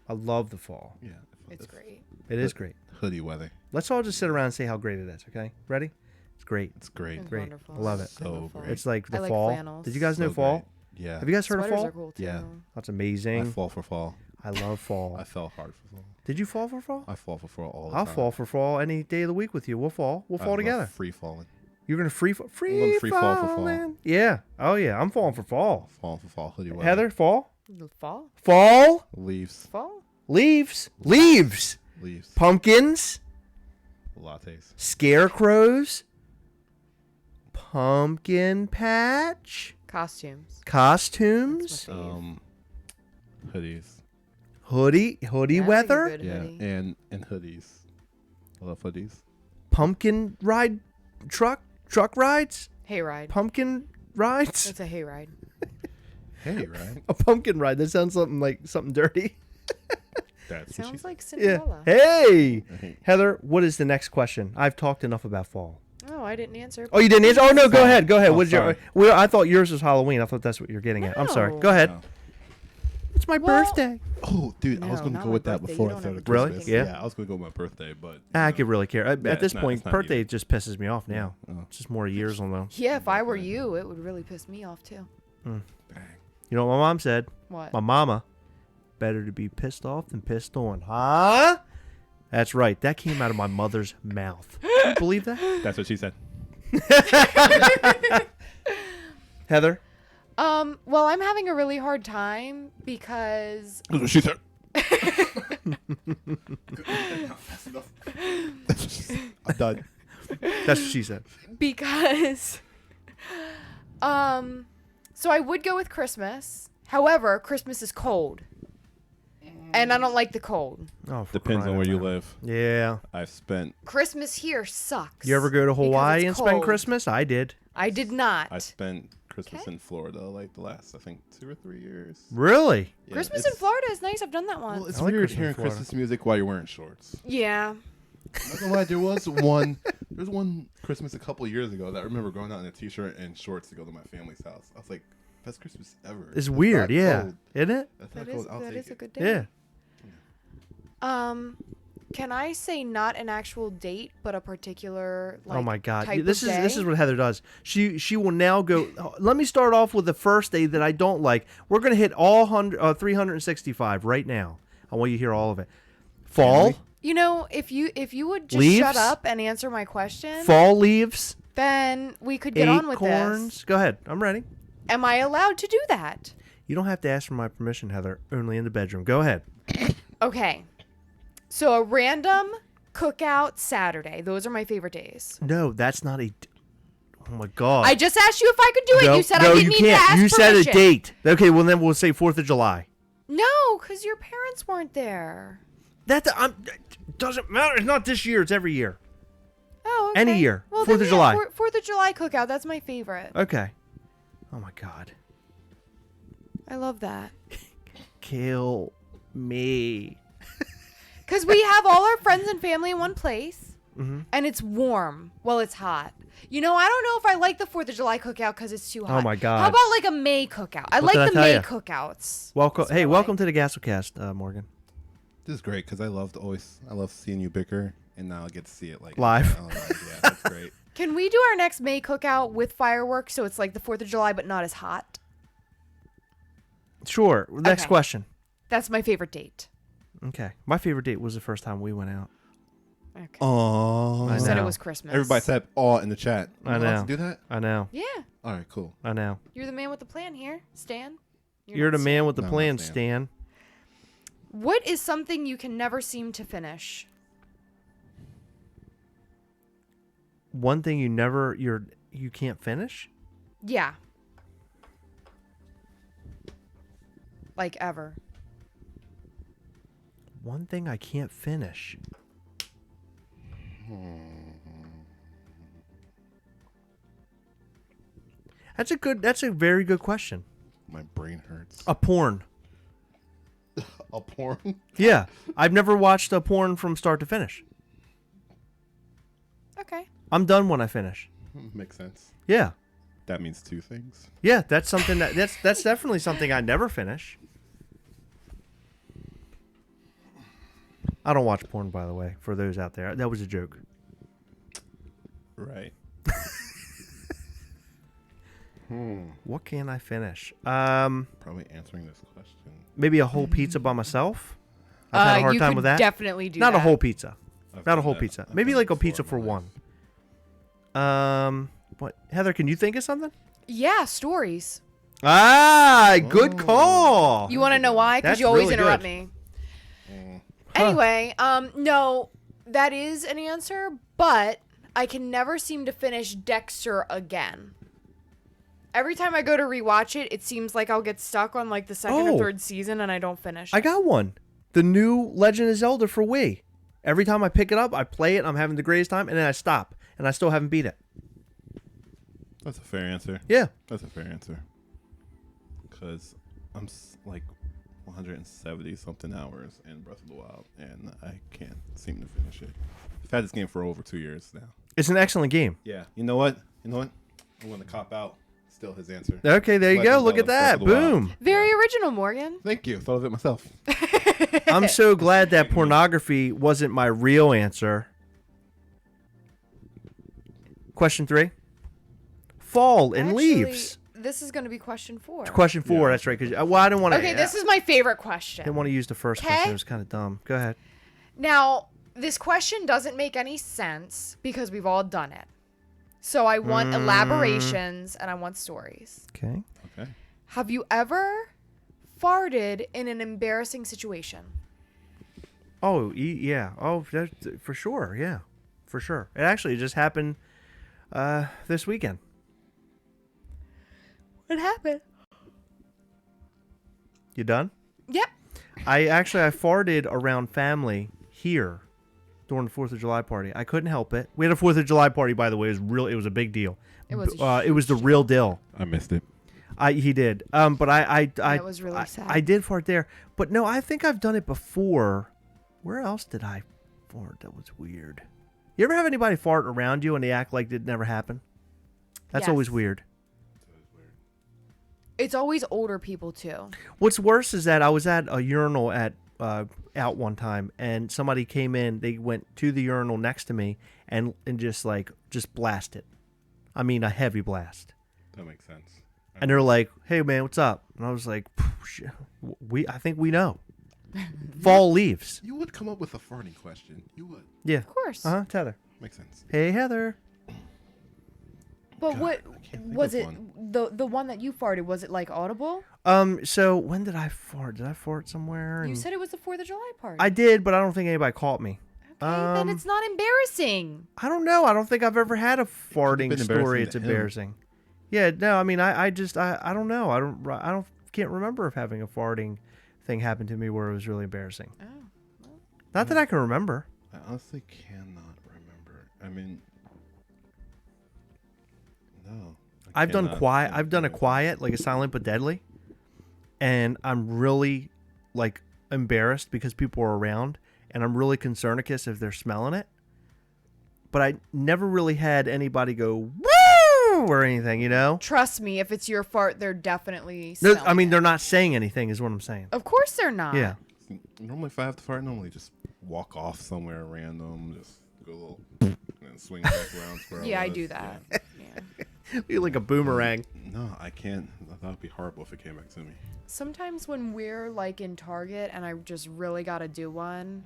I love the fall. Yeah. It's great. It is great. Hoodie weather. Let's all just sit around and say how great it is. Okay, ready? It's great. It's great. It's Great. wonderful. I love it. So I love fall. great. It's like the I like fall. flannels. Did you guys know So fall? great. Yeah. Have you guys heard Sweaters of are fall? cool too. Yeah. That's I amazing. fall for fall. I love fall. I fell hard for fall. Did you fall for fall? I fall for fall all the I'll time. fall for fall any day of the week with you. We'll fall. We'll fall together. Free falling. You're gonna free gonna free free fall for fall. falling. Yeah. Oh yeah. I'm falling for fall. Falling for fall. Hoodie weather. Heather, fall. Fall? Fall. Leaves. Fall? Leaves. Leaves. Leaves. Pumpkins. Lattes. Scarecrows. Pumpkin patch. Costumes. Costumes. That's my fave. Hoodies. Hoodie That's a weather. good Yeah. hoodie. And hoodies. I love hoodies. Pumpkin ride. Truck rides. Hayride. Pumpkin rides. It's a hayride. Hey, right? A pumpkin ride. That sounds something like something dirty. That's what she Sounds like Yeah. Cinderella. Hey, said. Heather. What is the next question? I've talked enough about fall. Oh, I didn't answer. Oh, you didn't answer. Oh no, go ahead. Go ahead. Oh, What's your? sorry. Well, I thought yours was Halloween. I thought that's what you're getting at. I'm sorry. No. Go ahead. Oh. It's my Well- birthday. Oh, dude, I was No, going to not go my with that birthday. before You I don't started have a Really? Christmas. Yeah? I was going to go with my birthday, but I you could know. really care. At this it's not- point, it's not birthday you. just pisses me off now. Oh. It's just more years on them. Yeah, if I were you, it would really piss me off too. Dang. You know what my mom said? What? My mama, better to be pissed off than pissed on. Huh? That's right. That came out of my mother's mouth. Can you believe that? That's what she said. Heather? Well, I'm having a really hard time because That's what she said. I'm done. That's what she said. because so I would go with Christmas. However, Christmas is cold. And I don't like the cold. Oh, for Depends crying on where out you loud. live. Yeah. I've spent Christmas here sucks. You ever go to because Hawaii it's and spend cold. Christmas? I did. I did not. I spent Christmas in Florida, like the last, I think, 2 or 3 years. Really? Yeah, Christmas in Florida is nice. I've done that once. Well, it's I like weird Christmas in hearing Florida. Christmas music while you're wearing shorts. Yeah. Not gonna lie, there was one Christmas a couple years ago that I remember going out in a t-shirt and shorts to go to my family's house. I was like, best Christmas ever. It's weird, not yeah. cold. Isn't it? That's not That cold. I'll take is a it. good day. Yeah. Can I say not an actual date, but a particular like Oh my God! type This of is day? what Heather does. She will now go. Let me start off with the first day that I don't like. We're gonna hit all 365 right now. I want you to hear all of it. Fall, Family? You know, if you would just Leaves? shut up and answer my question, fall leaves, then we could get on with acorns. this. Go ahead. I'm ready. Am I allowed to do that? You don't have to ask for my permission, Heather. Only in the bedroom. Go ahead. Okay. So a random cookout Saturday. Those are my favorite days. No, that's not a. Oh my God! I just asked you if I could do it. No, You said no, I didn't you need can't. to ask You said a permission. date. Okay, well then we'll say 4th of July. No, because your parents weren't there. That doesn't matter. It's not this year. It's every year. Oh, okay. Any year. Well, 4th then, of July. 4th of July cookout. That's my favorite. Okay. Oh my God. I love that. Kill me. Because we have all our friends and family in one place, Mm-hmm. and it's warm. Well, it's hot. You know, I don't know if I like the 4th of July cookout because it's too hot. Oh my God. How about like a May cookout? I What did I like the tell May ya? cookouts. Welcome. That's what Hey, I welcome like. to the Gastlecast, Morgan. This is great because I love seeing you bicker, and now I get to see it like Live. Yeah, that's great. Can we do our next May cookout with fireworks so it's like the 4th of July but not as hot? Sure. Next Okay. question. That's my favorite date. Okay. My favorite date was the first time we went out. Okay. Oh, I You said it know. was Christmas. everybody said "aw" in the chat. I You allowed know. to do that? I know. Yeah. All right, cool. I know. You're the man with the plan here, Stan. You're not the man with the No, I'm plan, not Stan. Stan. What is something you can never seem to finish? One thing you can't finish? Yeah. Like ever. One thing I can't finish. That's a very good question. My brain hurts. A porn. A porn? Yeah. I've never watched a porn from start to finish. Okay. I'm done when I finish. Makes sense. Yeah. That means 2 things. Yeah, that's something that's definitely something I never finish. I don't watch porn, by the way, for those out there. That was a joke. Right. What can I finish? Probably answering this question. Maybe a whole pizza by myself. I've had a hard you time could with that. definitely do Not that. a whole pizza. I've Not a done whole that. pizza. I've Maybe done like that a pizza before for in my one. life. What? Heather, can you think of something? Yeah, stories. Ah, good Oh. call. You want to know why? Because That's you always really interrupt good. me. Mm. Anyway, no, that is an answer, but I can never seem to finish Dexter again. Every time I go to rewatch it, it seems like I'll get stuck on like the second Oh. or third season and I don't finish. I got one. The new Legend of Zelda for Wii. Every time I pick it up, I play it, I'm having the greatest time, and then I stop, and I still haven't beat it. That's a fair answer. Yeah. That's a fair answer. Because I'm like 170 something hours in Breath of the Wild, and I can't seem to finish it. I've had this game for over 2 years now. It's an excellent game. Yeah. You know what? I'm going to cop out. Still his answer. Okay, there you go. Legend Look at Zelda, that. Breath of the Wild. Boom. Very original, Morgan. Thank you. Thought of it myself. I'm so glad that pornography wasn't my real answer. Question 3. Fall and Actually, leaves. This is going to be question 4. Question 4, Yeah. that's right. Cause, well, I didn't want to. Okay, this is my favorite question. Didn't want to use the first Okay. question. It was kind of dumb. Go ahead. Now, this question doesn't make any sense because we've all done it. So I want elaborations and I want stories. Okay. Okay. Have you ever farted in an embarrassing situation? Oh, yeah. Oh, for sure. Yeah, for sure. It actually just happened this weekend. What happened? You done? Yep. I farted around family here during the 4th of July party. I couldn't help it. We had a 4th of July party, by the way. It was a big deal. It was. It was the real deal. I missed it. He did. But That was really sad. I did fart there. But no, I think I've done it before. Where else did I fart? That was weird. You ever have anybody fart around you and they act like it never happened? That's Yes. always weird. It's always older people too. What's worse is that I was at a urinal at out one time, and somebody came in. They went to the urinal next to me and just blasted. I mean, a heavy blast. That makes sense. And they're like, "Hey man, what's up?" And I was like, I think we know. Fall leaves. You would come up with a farting question. You would. Yeah. Of course. Heather. Makes sense. Hey Heather. But God, what I can't think was of it? one. The one that you farted, was it like audible? So when did I fart? Did I fart somewhere? You said it was the 4th of July party. I did, but I don't think anybody caught me. Okay, then it's not embarrassing. I don't know. I don't think I've ever had a farting been story. embarrassing It's to him. embarrassing. Yeah, no. I mean, I don't know. Can't remember of having a farting thing happen to me where it was really embarrassing. Oh. Not that I can remember. I honestly cannot remember. I mean, no. I've done quiet. I've done a quiet, like a silent but deadly, and I'm really like embarrassed because people are around, and I'm really concerned because if they're smelling it. But I never really had anybody go woo or anything, you know. Trust me, if it's your fart, they're definitely. I smelling mean, it. they're not saying anything, is what I'm saying. Of course they're not. Yeah. Normally, if I have to fart, normally just walk off somewhere random, just go a little, and then swing back around. Where Yeah, I was. do that. Yeah. Yeah. You're like a boomerang. No, I can't. That would be horrible if it came back to me. Sometimes when we're like in Target and I just really gotta do one,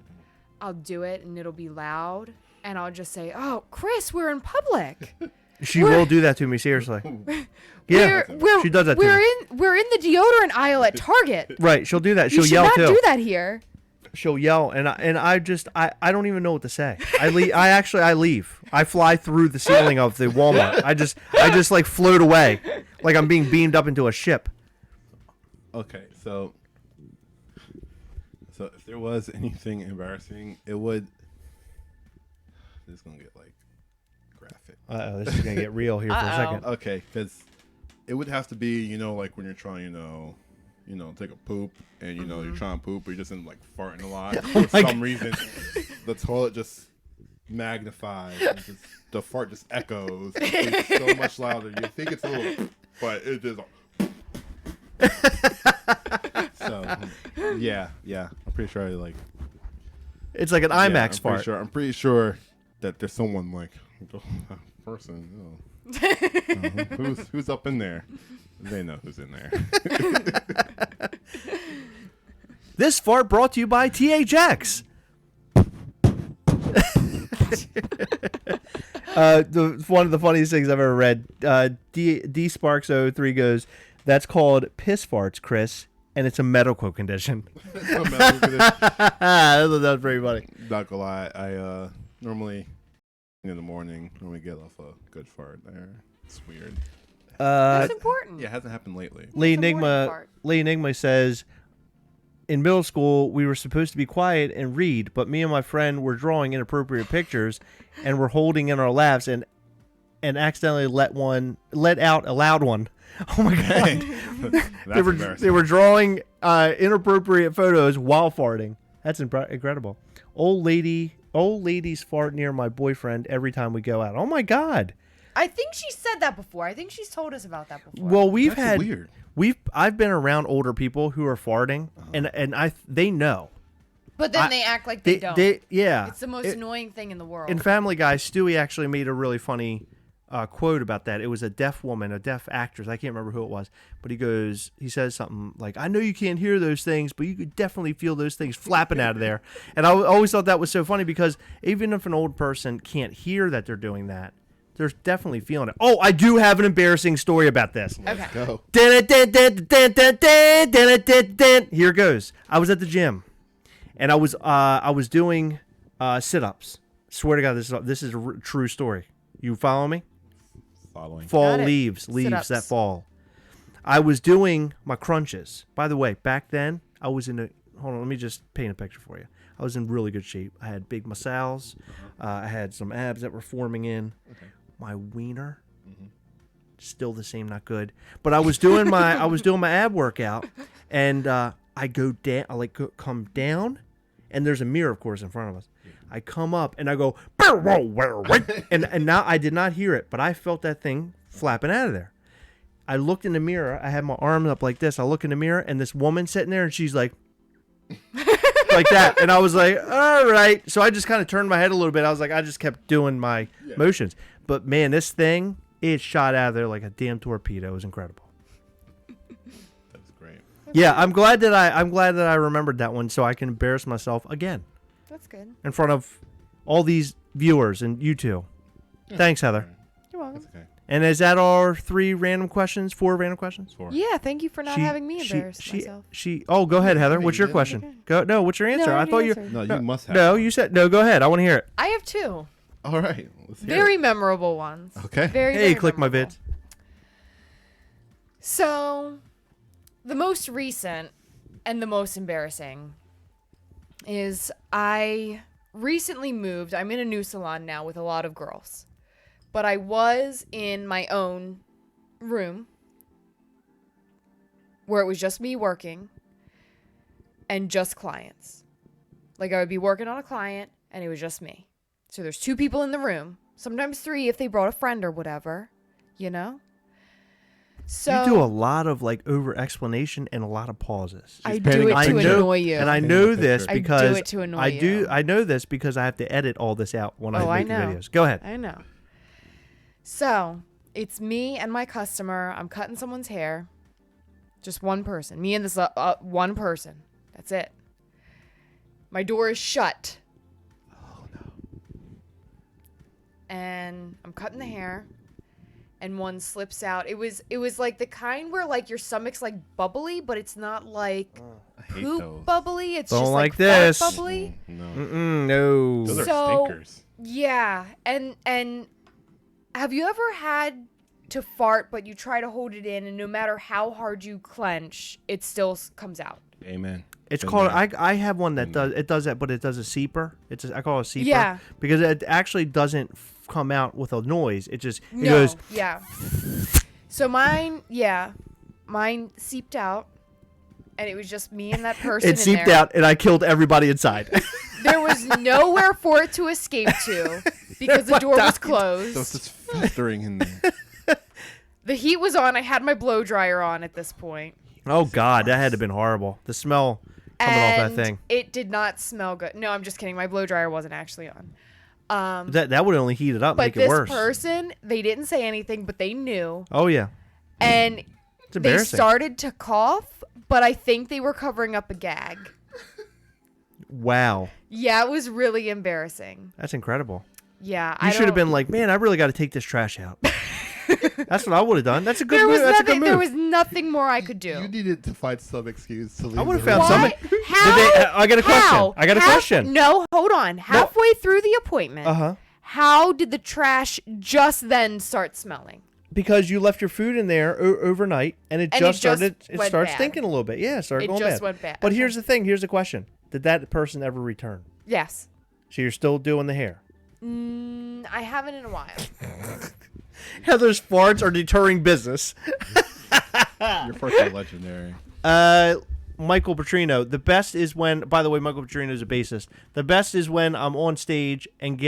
I'll do it and it'll be loud, and I'll just say, "Oh, Chris, we're in public." She will do that to me, seriously. Yeah, she does that to me. We're in the deodorant aisle at Target. Right, she'll do that. You She'll should yell not too. do that here. She'll yell, and I don't even know what to say. I leave. I fly through the ceiling of the Walmart. I just like float away, like I'm being beamed up into a ship. Okay, so if there was anything embarrassing, it would. This is gonna get like graphic. This is gonna get real here for a second. Okay, because it would have to be, like when you're trying, take a poop, and you're trying to poop, but you're just like farting a lot for some reason. The toilet just magnifies, and the fart just echoes. It's so much louder. You think it's a little, but it just. So yeah, I'm pretty sure It's like an IMAX fart. I'm pretty sure that there's someone like person. Who's up in there? They know who's in there. This fart brought to you by THX. One of the funniest things I've ever read. D Sparks 03 goes, "That's called piss farts, Chris, and it's a medical condition." That was pretty funny. Not gonna lie, I normally in the morning when we get off a good fart there. It's weird. That's important. Yeah, it hasn't happened lately. Lee It's a morning Enigma fart. Lee Enigma says, in middle school, we were supposed to be quiet and read, but me and my friend were drawing inappropriate pictures and were holding in our laughs and accidentally let out a loud one. Oh my god. That's embarrassing. They were drawing inappropriate photos while farting. That's incredible. Old ladies fart near my boyfriend every time we go out. Oh my god. I think she said that before. I think she's told us about that before. Well, That's weird. I've been around older people who are farting, and they know. But then they act like they don't. Yeah. It's the most annoying thing in the world. In Family Guy, Stewie actually made a really funny quote about that. It was a deaf woman, a deaf actress. I can't remember who it was, but he says something like, "I know you can't hear those things, but you could definitely feel those things flapping out of there." And I always thought that was so funny because even if an old person can't hear that they're doing that, they're definitely feeling it. Oh, I do have an embarrassing story about this. Okay. Go. Here goes. I was at the gym, and I was doing sit-ups. Swear to God, this is a true story. You follow me? Following. Fall Got it. leaves Sit-ups. that fall. I was doing my crunches. By the way, back then I was in hold on, let me just paint a picture for you. I was in really good shape. I had big muscles. I had some abs that were forming in. Okay. My wiener, still the same, not good. But I was doing my ab workout, and I go down. I come down, and there's a mirror, of course, in front of us. I come up and I go, and now I did not hear it, but I felt that thing flapping out of there. I looked in the mirror. I had my arms up like this. I look in the mirror, and this woman sitting there, and she's like, like that. And I was like, all right. So I just kind of turned my head a little bit. I was like, I just kept doing my motions. But man, this thing, it shot out of there like a damn torpedo. It was incredible. That's great. Yeah, I'm glad that I remembered that one so I can embarrass myself again. That's good. In front of all these viewers and you two. Yeah. Thanks, Heather. You're welcome. That's okay. And is that our 4 random questions? 4. Yeah, thank you for not having me embarrass myself. Oh, go ahead, Heather. Yeah, What's you your did. question? Okay. Go. No, what's your answer? No, I thought you. No, you must have. No, you said no. Go ahead. I want to hear it. I have 2. All right. Let's hear Very it. memorable ones. Okay. Very, Hey, very click my memorable. vids. So, the most recent and the most embarrassing is I recently moved. I'm in a new salon now with a lot of girls. But I was in my own room where it was just me working and just clients. Like I would be working on a client and it was just me. So there's 2 people in the room, sometimes 3 if they brought a friend or whatever, you know? So You do a lot of like over explanation and a lot of pauses. I painting do it a to picture. annoy you. And I Painting a know this picture. I do because it to annoy you. I know this because I have to edit all this out when Oh, I I make the know. videos. Go ahead. I know. So, it's me and my customer. I'm cutting someone's hair. Just one person. Me and this one person. That's it. My door is shut. Oh no. And I'm cutting the hair. And one slips out. It was like the kind where like your stomach's like bubbly, but it's not like I hate poop those. bubbly. It's Don't just like fart this. bubbly. No. No. Those So- are stinkers. Yeah, and have you ever had to fart but you try to hold it in and no matter how hard you clench, it still comes out? Amen. It's Been called. there. I have one that Been does that, but it does a seeper. I call it a seeper. Yeah. Because it actually doesn't come out with a noise. It just it No, goes. yeah. So mine seeped out, and it was just me and that person. It in seeped there. out, and I killed everybody inside. There was nowhere for it to escape to because the door was closed. So it's just festering in there. The heat was on. I had my blow dryer on at this point. Oh God, that had to have been horrible. The smell coming off that thing. It did not smell good. No, I'm just kidding. My blow dryer wasn't actually on. That would only heat it up, and But make it this worse. person, they didn't say anything, but they knew. Oh yeah, And it's they embarrassing. started to cough, but I think they were covering up a gag. Wow, Yeah, it was really embarrassing. that's incredible. Yeah, You should have been like, man, I really got to take this trash out. That's what I would have done. That's a good move. That's a good move. There was nothing more I could do. You needed to find some excuse to leave. I would've the found room. somebody- How? I got a question. How? I got a question. No, hold on. Halfway through the appointment, Uh-huh. how did the trash just then start smelling? Because you left your food in there overnight, and it And just it just started. It went started bad. stinking a little bit. Yeah, it started It going just bad. went bad. But Okay. here's the thing. Here's the question: did that person ever return? Yes. So you're still doing the hair? I haven't in a while. Heather's farts are deterring business. Your first are legendary. Michael Petrino. The best is when. By the way, Michael Petrino is a bassist. The best is when I'm on stage and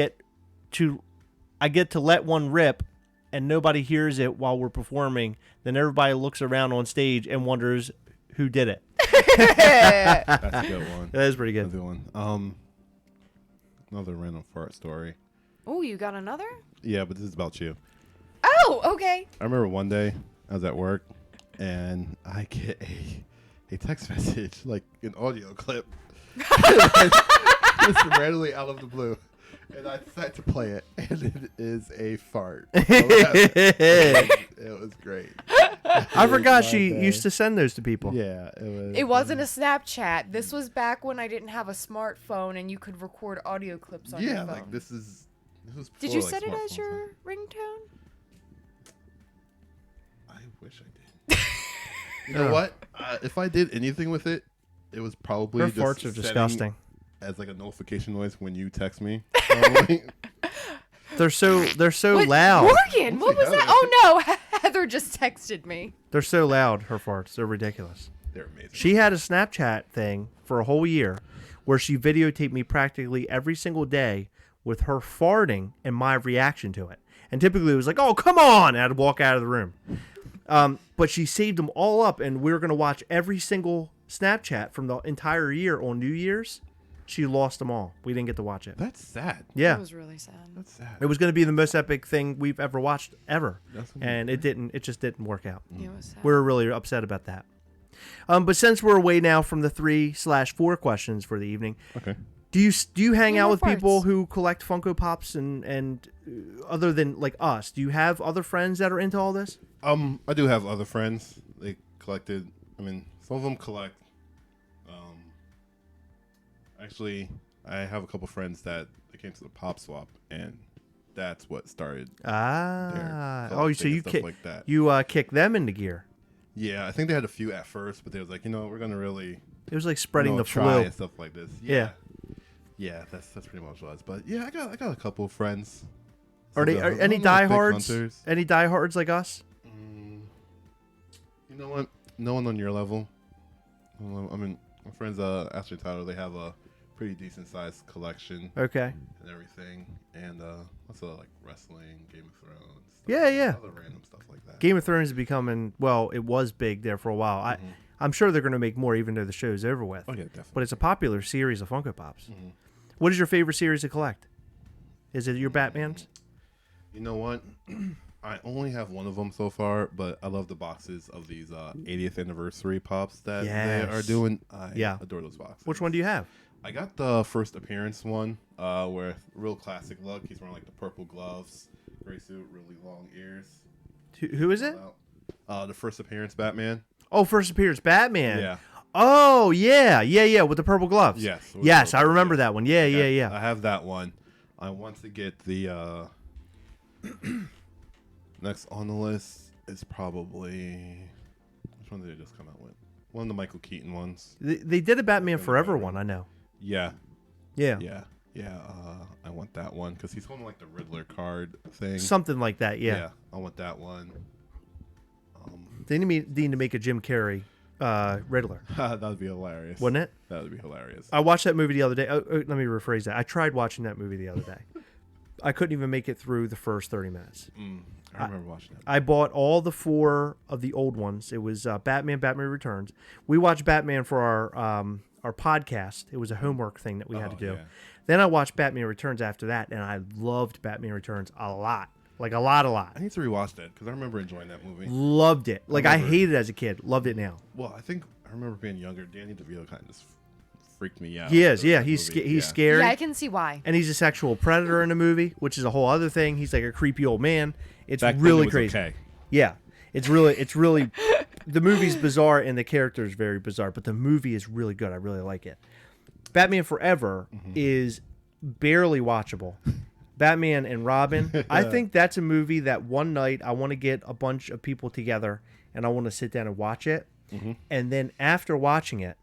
I get to let one rip, and nobody hears it while we're performing. Then everybody looks around on stage and wonders who did it. That's a good one. That is pretty That's a good. good one. Another random fart story. Oh, you got another? Yeah, but this is about you. Oh, okay. I remember one day I was at work and I get a text message, like an audio clip, just randomly out of the blue. And I decided to play it, and it is a fart. It was great. I forgot she day. used to send those to people. Yeah, it was. It wasn't a Snapchat. This was back when I didn't have a smartphone and you could record audio clips on your Yeah, phone. like this was. Did before, you like, set it as smartphones, your ringtone? I wish I did. You know what? If I did anything with it, It was probably Her just farts are setting disgusting. as like a notification noise when you text me. Probably. They're so What- loud. Morgan, what was Heather. that? Oh no, Heather just texted me. They're so loud. Her farts. They're ridiculous. They're amazing. She had a Snapchat thing for a whole year where she videotaped me practically every single day with her farting and my reaction to it. And typically it was like, "Oh, come on!" And I'd walk out of the room. But she saved them all up, and we were going to watch every single Snapchat from the entire year on New Year's. She lost them all. We didn't get to watch it. That's sad. Yeah. It was really sad. That's sad. It was going to be the most epic thing we've ever watched ever. That's gonna be And it didn't. It just didn't work out. It was sad. We were really upset about that. But since we're away now from the 3/4 questions for the evening, Okay. do you hang No out more with people farts. who collect Funko Pops and other than like us? Do you have other friends that are into all this? I do have other friends. They collected. I mean, some of them collect. Actually, I have a couple friends that they came to the Pop Swap, and that's what started. Ah, their oh, so collecting you and stuff like that. kick them into gear. Yeah, I think they had a few at first, but they was like, we're gonna really It was like spreading the try flu. and stuff like this. Yeah. Yeah, that's pretty much what it was. But yeah, I got a couple of friends. Are Some they of them any big diehards? hunters. Any diehards like us? You know what? No one on your level. I mean, my friends, Ashley and Tyler, they have a pretty decent sized collection Okay. and everything, and also like wrestling, Game of Thrones. Stuff Yeah, like yeah. Other random stuff like that. Game of Thrones is becoming, well, it was big there for a while. I'm sure they're going to make more even though the show's over with. Oh yeah, definitely. But it's a popular series of Funko Pops. Mm-hmm. What is your favorite series to collect? Is it your Batman's? You know what? I only have one of them so far, but I love the boxes of these 80th anniversary pops that they are Yes. doing. I Yeah. adore those boxes. Which one do you have? I got the first appearance one, where real classic look. He's wearing like the purple gloves, gray suit, really long ears. Who is it? The first appearance Batman. Oh, first appearance Batman. Yeah. Oh, yeah, with the purple gloves. Yes. with Yes, purple I remember gloves, that one. Yeah. I have that one. I want to get the next on the list is probably, which one did they just come out with? One of the Michael Keaton ones. They did a Batman That's Forever better. one, I know. Yeah. Yeah. I want that one because he's holding like the Riddler card thing. Something like that, yeah. I want that one. They need to make a Jim Carrey Riddler, That would be hilarious. wouldn't it? That would be hilarious. I watched that movie the other day. Let me rephrase that. I tried watching that movie the other day. I couldn't even make it through the first 30 minutes. I remember watching that. I bought all the 4 of the old ones. It was Batman Returns. We watched Batman for our podcast. It was a homework thing that we had to do. Yeah. Then I watched Batman Returns after that, and I loved Batman Returns a lot. Like a lot. I need to rewatch that because I remember enjoying that movie. Loved it. Like I remember- hated it as a kid. Loved it now. Well, I think I remember being younger. Danny DeVito kind of just freaked me out. He is. for Yeah, that he's movie. he's scary. Yeah, I can see why. And he's a sexual predator in the movie, which is a whole other thing. He's like a creepy old man. It's Back then really it was crazy. Okay. Yeah, it's really. The movie's bizarre and the character is very bizarre, but the movie is really good. I really like it. Batman Forever is barely watchable. Batman and Robin. I think that's a movie that one night I want to get a bunch of people together and I want to sit down and watch it. And then after watching it,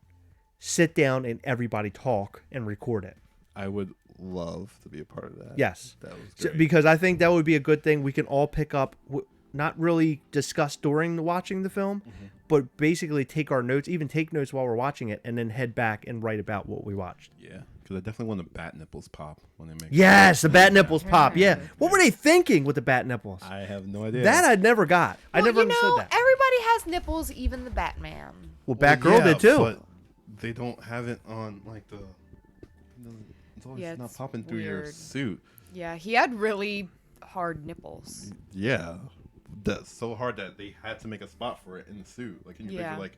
sit down and everybody talk and record it. I would love to be a part of that. Yes. That was So- great. because I think that would be a good thing. We can all pick up, not really discuss during the watching the film, but basically take our notes, even take notes while we're watching it, and then head back and write about what we watched. Yeah, because I definitely want the bat nipples pop when they make. Yes, the bat nipples pop. Yeah. What were they thinking with the bat nipples? I have no idea. That I never got. I Well, never you understood know, that. everybody has nipples, even the Batman. Well, Well, Batgirl yeah, did too. But they don't have it on like the. It's always Yeah, not it's popping through your weird. suit. Yeah, he had really hard nipples. Yeah, that's so hard that they had to make a spot for it in the suit. Like in your Yeah. picture, like,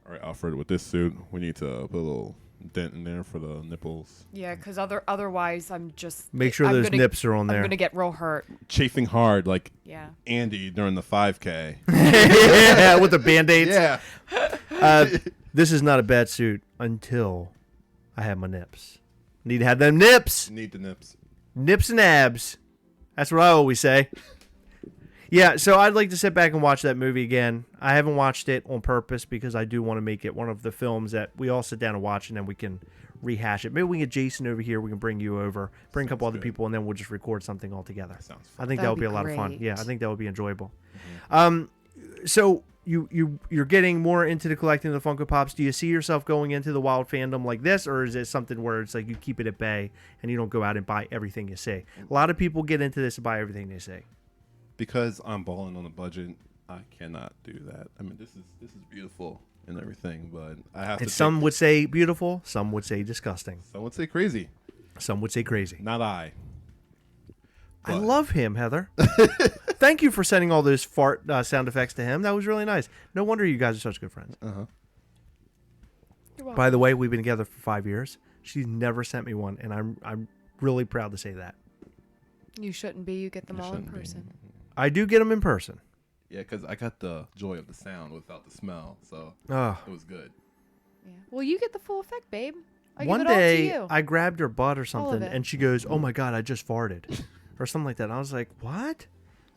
all right, Alfred, with this suit, we need to put a little dent in there for the nipples. Yeah, because otherwise I'm just Make sure I'm those gonna- nips are on I'm there. gonna get real hurt. Chafing hard, like Yeah. Andy during the 5K. Yeah, with the band-aids. Yeah. This is not a bad suit until I have my nips. Need to have them nips. Need the nips. Nips and abs. That's what I always say. Yeah, so I'd like to sit back and watch that movie again. I haven't watched it on purpose because I do want to make it one of the films that we all sit down and watch, and then we can rehash it. Maybe we can get Jason over here. We can bring you over, bring a couple other people, and then we'll just record something all together. Sounds fun. I think that would be a lot of fun. great. Yeah, I think that would be enjoyable. So you're getting more into the collecting of the Funko Pops. Do you see yourself going into the wild fandom like this, or is it something where it's like you keep it at bay and you don't go out and buy everything you see? A lot of people get into this and buy everything they see. Because I'm balling on a budget, I cannot do that. I mean, this is beautiful and everything, but I have And to. some would say beautiful, some would say disgusting, Some would say crazy. some would say crazy. Not I. I But- love him, Heather. Thank you for sending all those fart sound effects to him. That was really nice. No wonder you guys are such good friends. Uh-huh. You're welcome. By the way, we've been together for 5 years. She's never sent me one, and I'm really proud to say that. You shouldn't be. You get them You all in shouldn't be. person. I do get them in person. Yeah, because I got the joy of the sound without the smell, so Oh. it was good. Yeah. Well, you get the full effect, babe. I One give it all day, to you. I grabbed her butt or All of something, it. and she goes, "Oh my god, I just farted," or something like that. And I was like, "What?"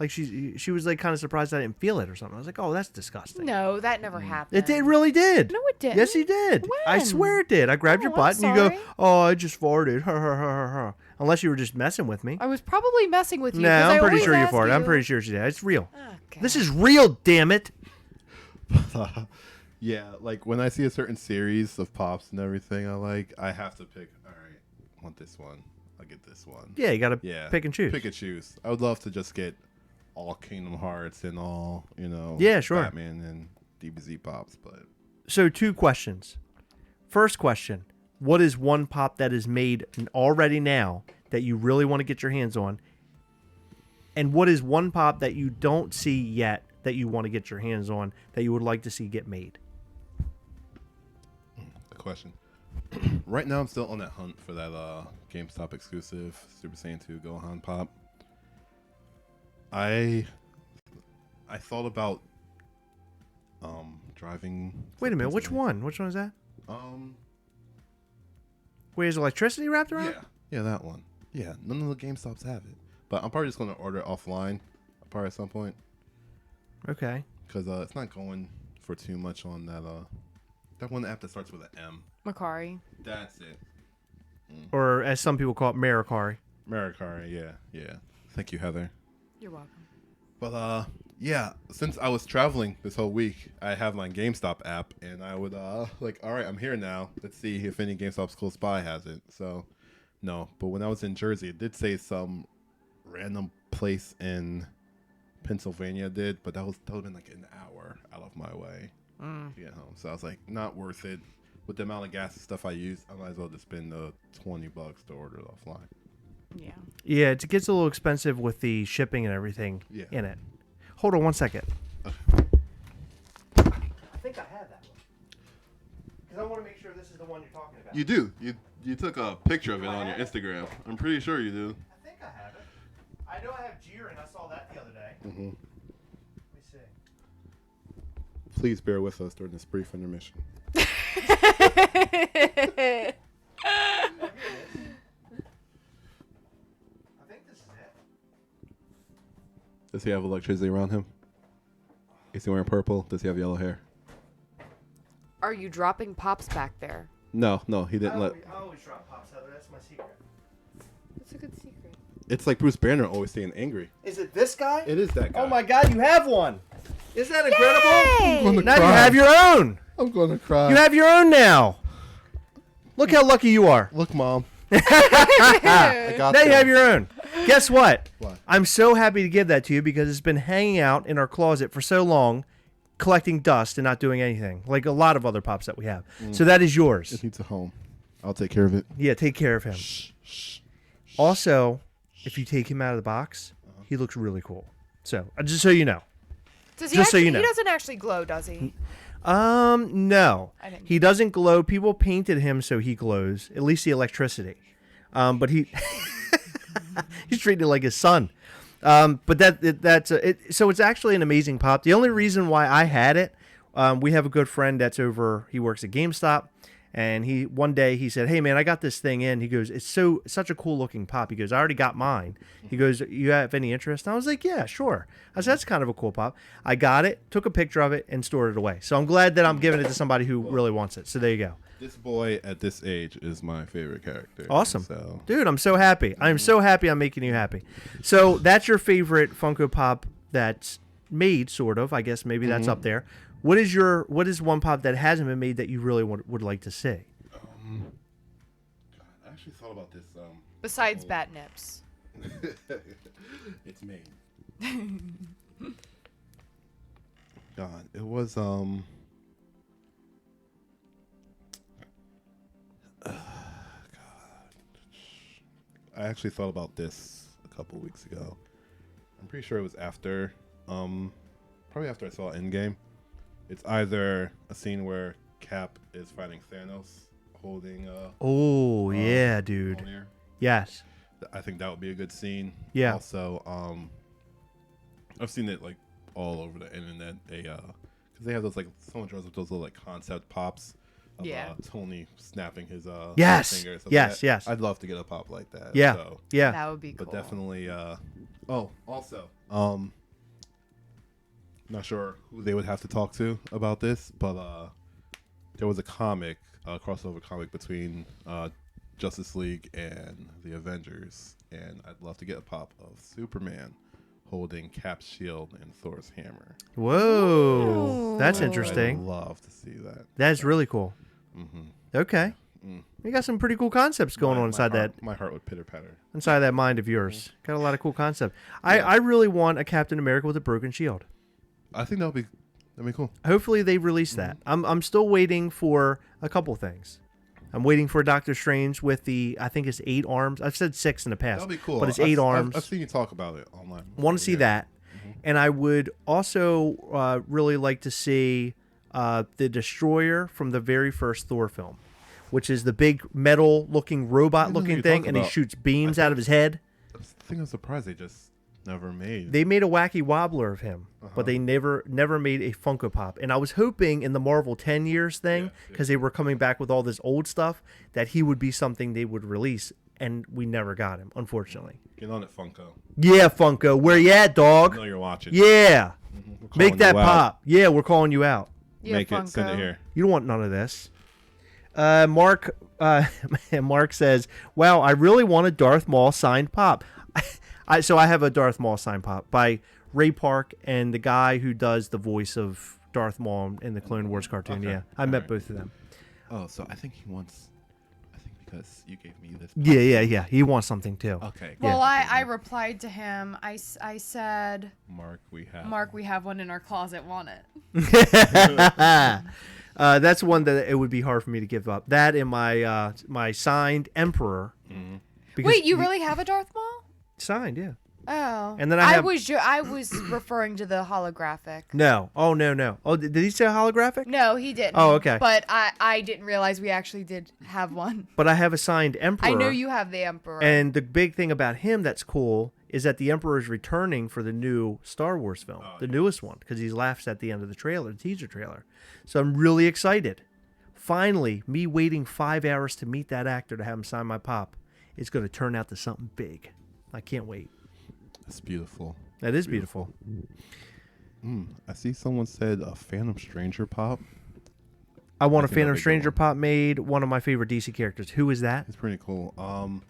Like she was like kind of surprised I didn't feel it or something. I was like, "Oh, that's disgusting." No, that never happened. It did really did. No, it didn't. Yes, he did. I When? swear it did. I grabbed your Oh, I'm butt and you go, sorry. "Oh, I just farted." Unless you were just messing with me. I was probably messing with you. Nah, 'cause I I'm pretty always sure you ask farted. I'm pretty sure she did. It's real. Oh, God. This is real, damn it. Yeah, like when I see a certain series of pops and everything, I have to pick. All right, I want this one. I'll get this one. Yeah, you got to Yeah, pick and choose. Pick and choose. I would love to just get all Kingdom Hearts and all, Yeah, sure. Batman and DBZ pops, but So 2 questions. First question, what is one pop that is made already now that you really want to get your hands on? And what is one pop that you don't see yet that you want to get your hands on that you would like to see get made? the question. Right now, I'm still on that hunt for that GameStop exclusive Super Saiyan 2 Gohan pop. I thought about driving. Wait a minute, which Pennsylvania. one? Which one is that? Um, Where is electricity wrapped around? yeah, that one. Yeah, none of the GameStops have it, but I'm probably just gonna order it offline, probably at some point, Okay. because it's not going for too much on that one app that starts with an M. Makari. That's it. Or as some people call it, Marikari. Marikari, yeah. Thank you, Heather. You're welcome. But yeah, since I was traveling this whole week, I have my GameStop app, and I would like, all right, I'm here now. Let's see if any GameStops close by has it. So, no. But when I was in Jersey, it did say some random place in Pennsylvania did, but that would have been like an hour out of my way to get home. So I was like, not worth it. With the amount of gas and stuff I use, I might as well just spend the $20 to order it offline. Yeah. Yeah, it gets a little expensive with the shipping and everything in it. Hold on 1 second. I think I have that one. Because I want to make sure this is the one you're talking about. You do. You took a picture of it on your Instagram. I'm pretty sure you do. I think I have it. I know I have Jiren. I saw that the other day. Mm-hmm. Let me see. Please bear with us during this brief intermission. I think this is it. Does he have electricity around him? Is he wearing purple? Does he have yellow hair? Are you dropping pops back there? No, he didn't let. I always drop pops, Heather. That's my secret. That's a good secret. It's like Bruce Banner always saying angry. Is it this guy? It is that guy. Oh my God, you have one. Isn't that incredible? I'm gonna Now cry. you have your own. I'm gonna cry. You have your own now. Look how lucky you are. Look, Mom. I got Now you that. have your own. Guess what? What? I'm so happy to give that to you because it's been hanging out in our closet for so long, collecting dust and not doing anything, like a lot of other pops that we have. So that is yours. It needs a home. I'll take care of it. Yeah, take care of him. Also, if you take him out of the box, he looks really cool. So, just so you know. Does he Just so actually, you know. He doesn't actually glow, does he? No. I didn't- He doesn't glow. People painted him so he glows, at least the electricity. But he he's treated like his son. But that's it. So it's actually an amazing pop. The only reason why I had it, we have a good friend that's over. He works at GameStop, And one day he said, "Hey man, I got this thing in." He goes, "It's such a cool looking pop." He goes, "I already got mine." He goes, "You have any interest?" And I was like, "Yeah, sure." I said, "That's kind of a cool pop." I got it, took a picture of it, and stored it away. So I'm glad that I'm giving it to somebody who really wants it. So there you go. This boy at this age is my favorite character. Awesome. So. Dude, I'm so happy. I'm so happy I'm making you happy. So that's your favorite Funko Pop that's made, sort of. I guess maybe that's up there. What is one pop that hasn't been made that you really would like to see? God, I actually thought about this. Besides bat nips. It's made. God, it was God. I actually thought about this a couple weeks ago. I'm pretty sure it was after, probably after I saw Endgame. It's either a scene where Cap is fighting Thanos, holding. Oh yeah, dude. Mjolnir. Yes. I think that would be a good scene. Yeah. Also, I've seen it like all over the internet. Because they have those like someone draws up those little like concept pops. Of, Tony snapping his yes. finger. So Yes. Yes. I'd love to get a pop like that. Yeah. So. Yeah. That would be cool. But definitely. Also. Not sure who they would have to talk to about this, but there was a comic, crossover comic between Justice League and the Avengers, and I'd love to get a pop of Superman holding Cap's shield and Thor's hammer. Whoa, that's interesting. I'd love to see that. That's really cool. Mm-hmm. Okay. You got some pretty cool concepts going on inside My heart would pitter patter. Inside that mind of yours. Got a lot of cool concepts. I really want a Captain America with a broken shield. I think that'd be cool. Hopefully they release that. I'm still waiting for a couple things. I'm waiting for Doctor Strange with I think it's 8 arms. I've said 6 in the past. That'd be cool. But it's 8 arms. I've seen you talk about it online. Want to see that. And I would also really like to see the Destroyer from the very first Thor film, which is the big metal-looking, robot-looking thing, and he shoots beams out of his head. I think I'm surprised they just never made. They made a wacky wobbler of him, but they never made a Funko Pop. And I was hoping in the Marvel 10 years thing, because they were coming back with all this old stuff, that he would be something they would release, and we never got him, unfortunately. Get on it, Funko. Yeah, Funko. Where you at, dog? I know you're watching. Yeah. Make that pop. Yeah, we're calling you out. Yeah, Make Funko. it. Send it here. You don't want none of this. Mark says, "Wow, I really want a Darth Maul signed pop." So I have a Darth Maul signed pop by Ray Park and the guy who does the voice of Darth Maul in the Clone Wars cartoon. Okay. Yeah, I met both of them. Oh, so I think he wants. I think because you gave me this. Yeah. He wants something too. Okay. Well, I replied to him. I said, Mark, we have one in our closet. Want it? That's one that it would be hard for me to give up. That and my signed Emperor. Mm-hmm. Wait, you really have a Darth Maul? Signed, yeah. Oh. And then I was referring to the holographic. No. Oh, no. Oh, did he say holographic? No, he didn't. Oh, okay. But I didn't realize we actually did have one. But I have a signed Emperor. I know you have the Emperor. And the big thing about him that's cool is that the Emperor is returning for the new Star Wars film, the newest one, because he laughs at the end of the trailer, the teaser trailer. So I'm really excited. Finally, me waiting 5 hours to meet that actor to have him sign my pop is going to turn out to something big. I can't wait. That's beautiful. That is beautiful. I see someone said a Phantom Stranger pop. I want a Phantom Stranger pop made. One of my favorite DC characters. Who is that? It's pretty cool. God.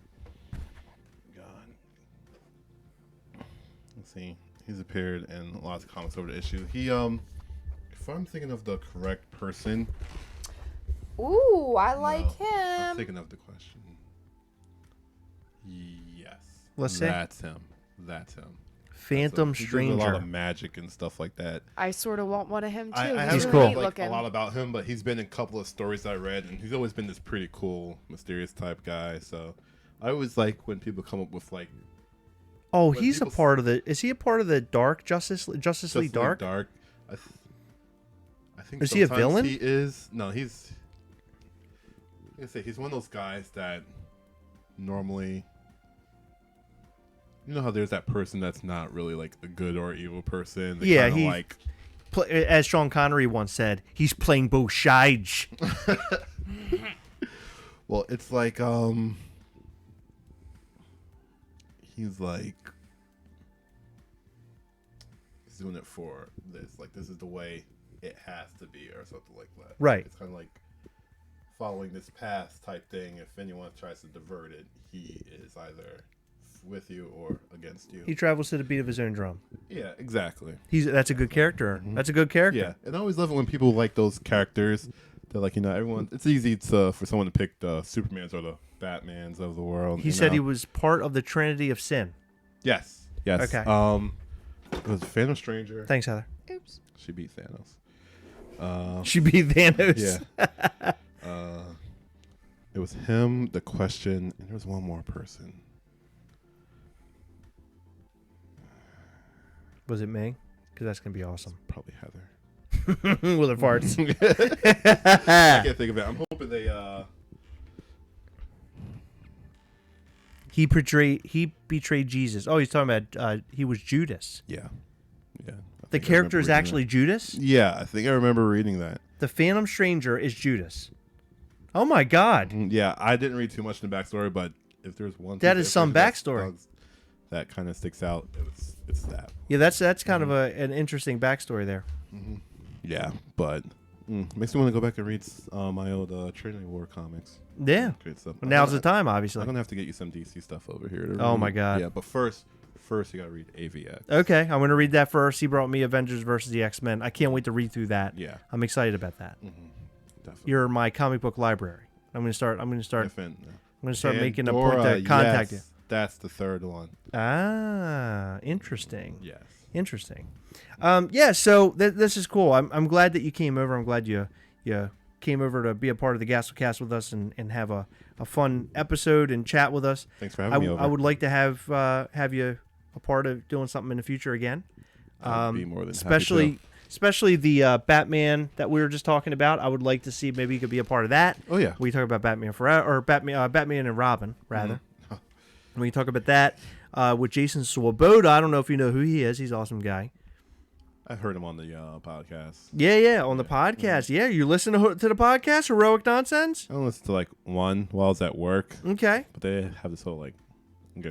Let's see. He's appeared in lots of comics over the issue. He if I'm thinking of the correct person. Ooh, I like him. I'm thinking of the question. Yes. Let's see. That's him. Phantom He Stranger. does a lot of magic and stuff like that. I sort of want one of him too. I He's haven't cool. read like, a lot about him, but he's been in a couple of stories I read, and he's always been this pretty cool, mysterious type guy. So I always like when people come up with like. Oh, he's a part of the. Is he a part of the Dark Justice League Dark? I think. Is he a villain? He is. No, he's. I say he's one of those guys that normally. You know how there's that person that's not really like a good or evil person. They Yeah, he like. As Sean Connery once said, he's playing both sides. Well, it's like he's like he's doing it for this. Like this is the way it has to be, or something like that. Right. It's kind of like following this path type thing. If anyone tries to divert it, he is either with you or against you. He travels to the beat of his own drum. Yeah, exactly. That's a good character. Mm-hmm. That's a good character. Yeah, and I always love it when people like those characters. They're like, everyone. It's easy for someone to pick the Supermans or the Batmans of the world. He said he was part of the Trinity of Sin. Yes. Okay. It was Phantom Stranger. Thanks, Heather. Oops. She beat Thanos. She beat Thanos. Yeah. It was him, The Question, and there was one more person. Was it me? Because that's going to be awesome. Probably Heather. With her farts. I can't think of it. I'm hoping they... He betrayed Jesus. Oh, he's talking about he was Judas. Yeah. The character is actually Judas? Yeah, I think I remember reading that. The Phantom Stranger is Judas. Oh, my God. Yeah, I didn't read too much in the backstory, but if there's one... That is some backstory. That kind of sticks out. It's that. Yeah, that's kind of an interesting backstory there. Mm-hmm. Yeah, but makes me want to go back and read my old Trinity War comics. Yeah. Great stuff. Well, now's the time, obviously. I'm going to have to get you some DC stuff over here. Oh, my God. Yeah, but first you got to read AVX. Okay, I'm going to read that first. He brought me Avengers versus the X-Men. I can't wait to read through that. Yeah. I'm excited about that. Mm-hmm. Definitely. You're my comic book library. I'm going to start making a Pandora, point to contact yes, you. That's the third one. Ah, interesting. Yes. Interesting. Yeah, so this is cool. I'm glad that you came over. I'm glad you came over to be a part of the Gastlecast with us and have a fun episode and chat with us. Thanks for having me over. I would like to have you a part of doing something in the future again. I'd be more than happy to. Especially the Batman that we were just talking about. I would like to see maybe you could be a part of that. Oh yeah. We talk about Batman Forever or Batman and Robin rather. Mm-hmm. We talk about that with Jason Swoboda. I don't know if you know who he is. He's an awesome guy. I heard him on the podcast. Yeah, on the podcast. Mm-hmm. Yeah, you listen to the podcast, Heroic Nonsense? I listen to like one while I was at work. Okay. But they have this whole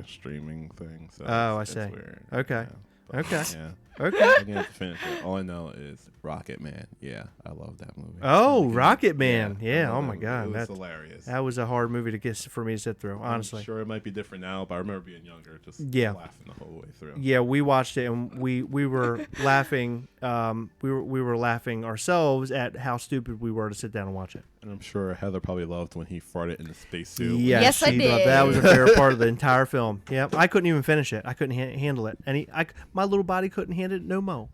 streaming thing. So I it's see. Weird. Okay. But, okay. Yeah. Okay. I didn't have to finish it. All I know is Rocket Man. Yeah, I love that movie. Oh, Rocket Man. Yeah. Oh my God, that's hilarious. That was a hard movie to get for me to sit through. Honestly. I'm sure it might be different now, but I remember being younger, just laughing the whole way through. Yeah, we watched it and we were laughing. We were laughing ourselves at how stupid we were to sit down and watch it. And I'm sure Heather probably loved when he farted in the spacesuit. Yes, I did. That was a favorite part of the entire film. Yeah, I couldn't even finish it. I couldn't handle it. My little body couldn't handle it no more.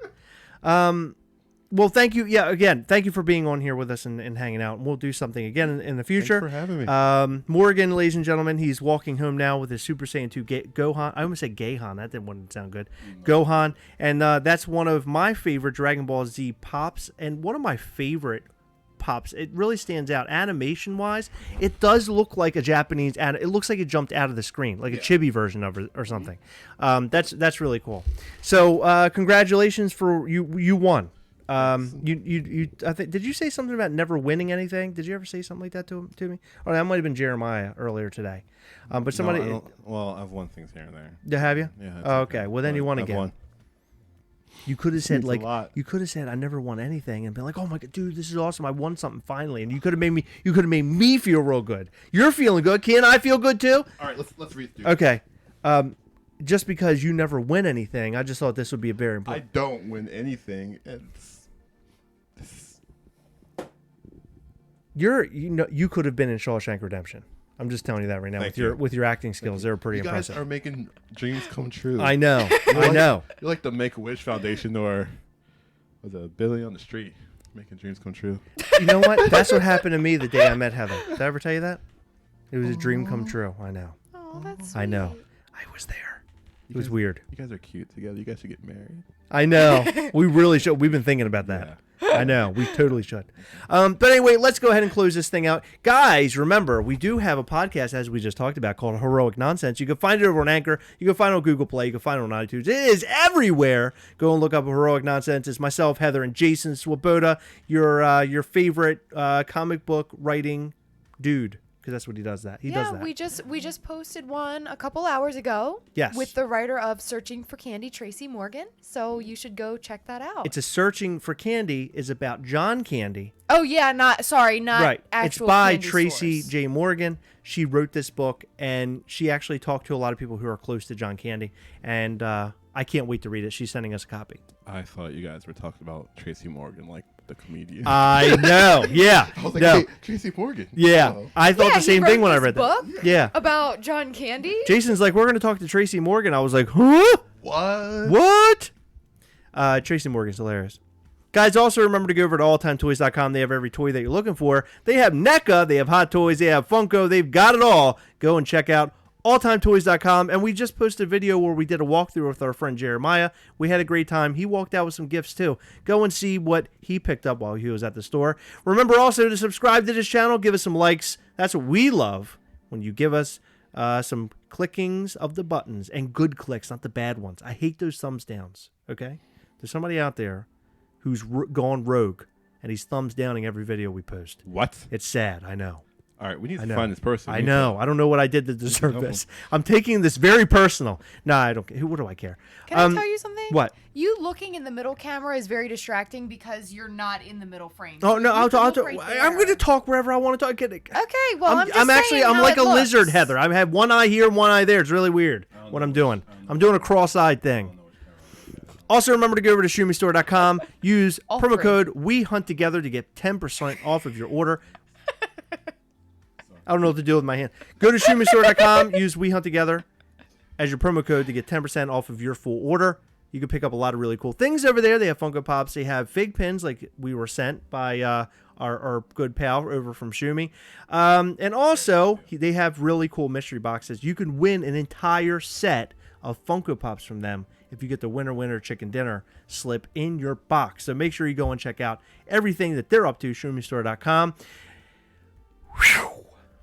Well, thank you. Yeah, again, thank you for being on here with us and hanging out. And we'll do something again in the future. Thanks for having me. Morgan, ladies and gentlemen, he's walking home now with his Super Saiyan 2 Gohan. I almost said Gayhan. That didn't sound good. Gohan. And that's one of my favorite Dragon Ball Z pops and one of my favorite pops. It really stands out animation-wise. It does look like a Japanese. It looks like it jumped out of the screen, like a chibi version of it or something. That's really cool. So congratulations for you. You won. You I think, did you say something about never winning anything? Did you ever say something like that to me? Or that might have been Jeremiah earlier today. But somebody. No, I've won things here and Yeah, there. have you? Yeah. Oh, okay. Well, then you won again. Won. You could have said you could have said I never won anything and been like, oh my God, dude, this is awesome. I won something finally, and you could have made me feel real good. You're feeling good. Can I feel good too? All right, let's read through. Okay. Just because you never win anything, I just thought this would be a very important. I don't win anything. You could have been in Shawshank Redemption. I'm just telling you that right now. With your acting skills, they were pretty impressive. You guys are making dreams come true. I know. I know. You're like the Make-A-Wish Foundation, or was it Billy on the Street, making dreams come true. You know what? That's what happened to me the day I met Heather. Did I ever tell you that? It was a dream come true. I know. Oh, that's sweet. I know. I was there. It was weird. You guys are cute together. You guys should get married. I know. We really should. We've been thinking about that. Yeah. I know. We totally should. But anyway, let's go ahead and close this thing out. Guys, remember, we do have a podcast, as we just talked about, called Heroic Nonsense. You can find it over on Anchor. You can find it on Google Play. You can find it on iTunes. It is everywhere. Go and look up Heroic Nonsense. It's myself, Heather, and Jason Swoboda, your favorite comic book writing dude. Because that's what he does. He does that. we just posted one a couple hours ago. Yes. With the writer of Searching for Candy, Tracy Morgan. So you should go check that out. It's a Searching for Candy is about John Candy. Oh yeah, not Right. actual It's by candy Tracy source. J. Morgan. She wrote this book, and she actually talked to a lot of people who are close to John Candy. And I can't wait to read it. She's sending us a copy. I thought you guys were talking about Tracy Morgan, like the comedian. I know. Yeah. I was like, no. hey, Tracy Morgan. Yeah. Oh. I thought the same he thing when I wrote read this book that. Yeah. about John Candy. Jason's like, we're going to talk to Tracy Morgan. I was like, huh? What? What? Tracy Morgan's hilarious. Guys, also remember to go over to alltimetoys.com. They have every toy that you're looking for. They have NECA. They have Hot Toys. They have Funko. They've got it all. Go and check out alltimetoys.com. And we just posted a video where we did a walkthrough with our friend Jeremiah. We had a great time. He walked out with some gifts too. Go and see what he picked up while he was at the store. Remember also to subscribe to this channel. Give us some likes. That's what we love, when you give us some clickings of the buttons, and good clicks, not the bad ones. I hate those thumbs downs. Okay? There's somebody out there who's gone rogue, and he's thumbs downing every video we post. What? It's sad. I know. All right, we need to find this person. I know. I don't know what I did to deserve this. I'm taking this very personal. No, I don't. What do I care? Can I tell you something? What? You looking in the middle camera is very distracting because you're not in the middle frame. Oh no! You can look right I'm going to talk wherever I want to talk. Okay, well, I'm just actually. saying I'm how like it a lizard, looks. Heather. I have one eye here, one eye there. It's really weird what I'm doing. I'm doing a cross-eyed thing. Also, remember to go over to ShooMeStore.com. Use promo code WeHuntTogether to get 10% off of your order. I don't know what to do with my hand. Go to ShooMeStore.com. Use WeHuntTogether as your promo code to get 10% off of your full order. You can pick up a lot of really cool things over there. They have Funko Pops. They have fig pins like we were sent by our good pal over from Shumi. And also, they have really cool mystery boxes. You can win an entire set of Funko Pops from them if you get the winner chicken dinner slip in your box. So make sure you go and check out everything that they're up to, ShooMeStore.com. Whew.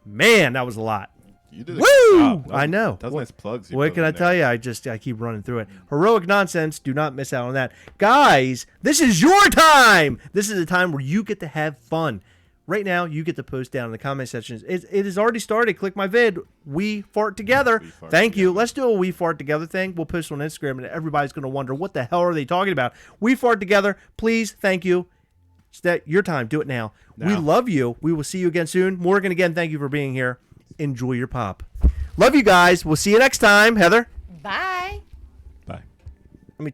Man, that was a lot. You did Woo! I know. That was nice plugs. What can I tell you? I keep running through it. Heroic nonsense. Do not miss out on that. Guys, this is your time. This is a time where you get to have fun. Right now, you get to post down in the comment sections. It has already started. Click my vid. We fart together. Thank you. Let's do a we fart together thing. We'll post on Instagram, and everybody's going to wonder, what the hell are they talking about? We fart together. Please. Thank you. It's that your time. Do it now. We love you. We will see you again soon. Morgan, again, thank you for being here. Enjoy your pop. Love you guys. We'll see you next time. Heather? Bye. Bye. Let me...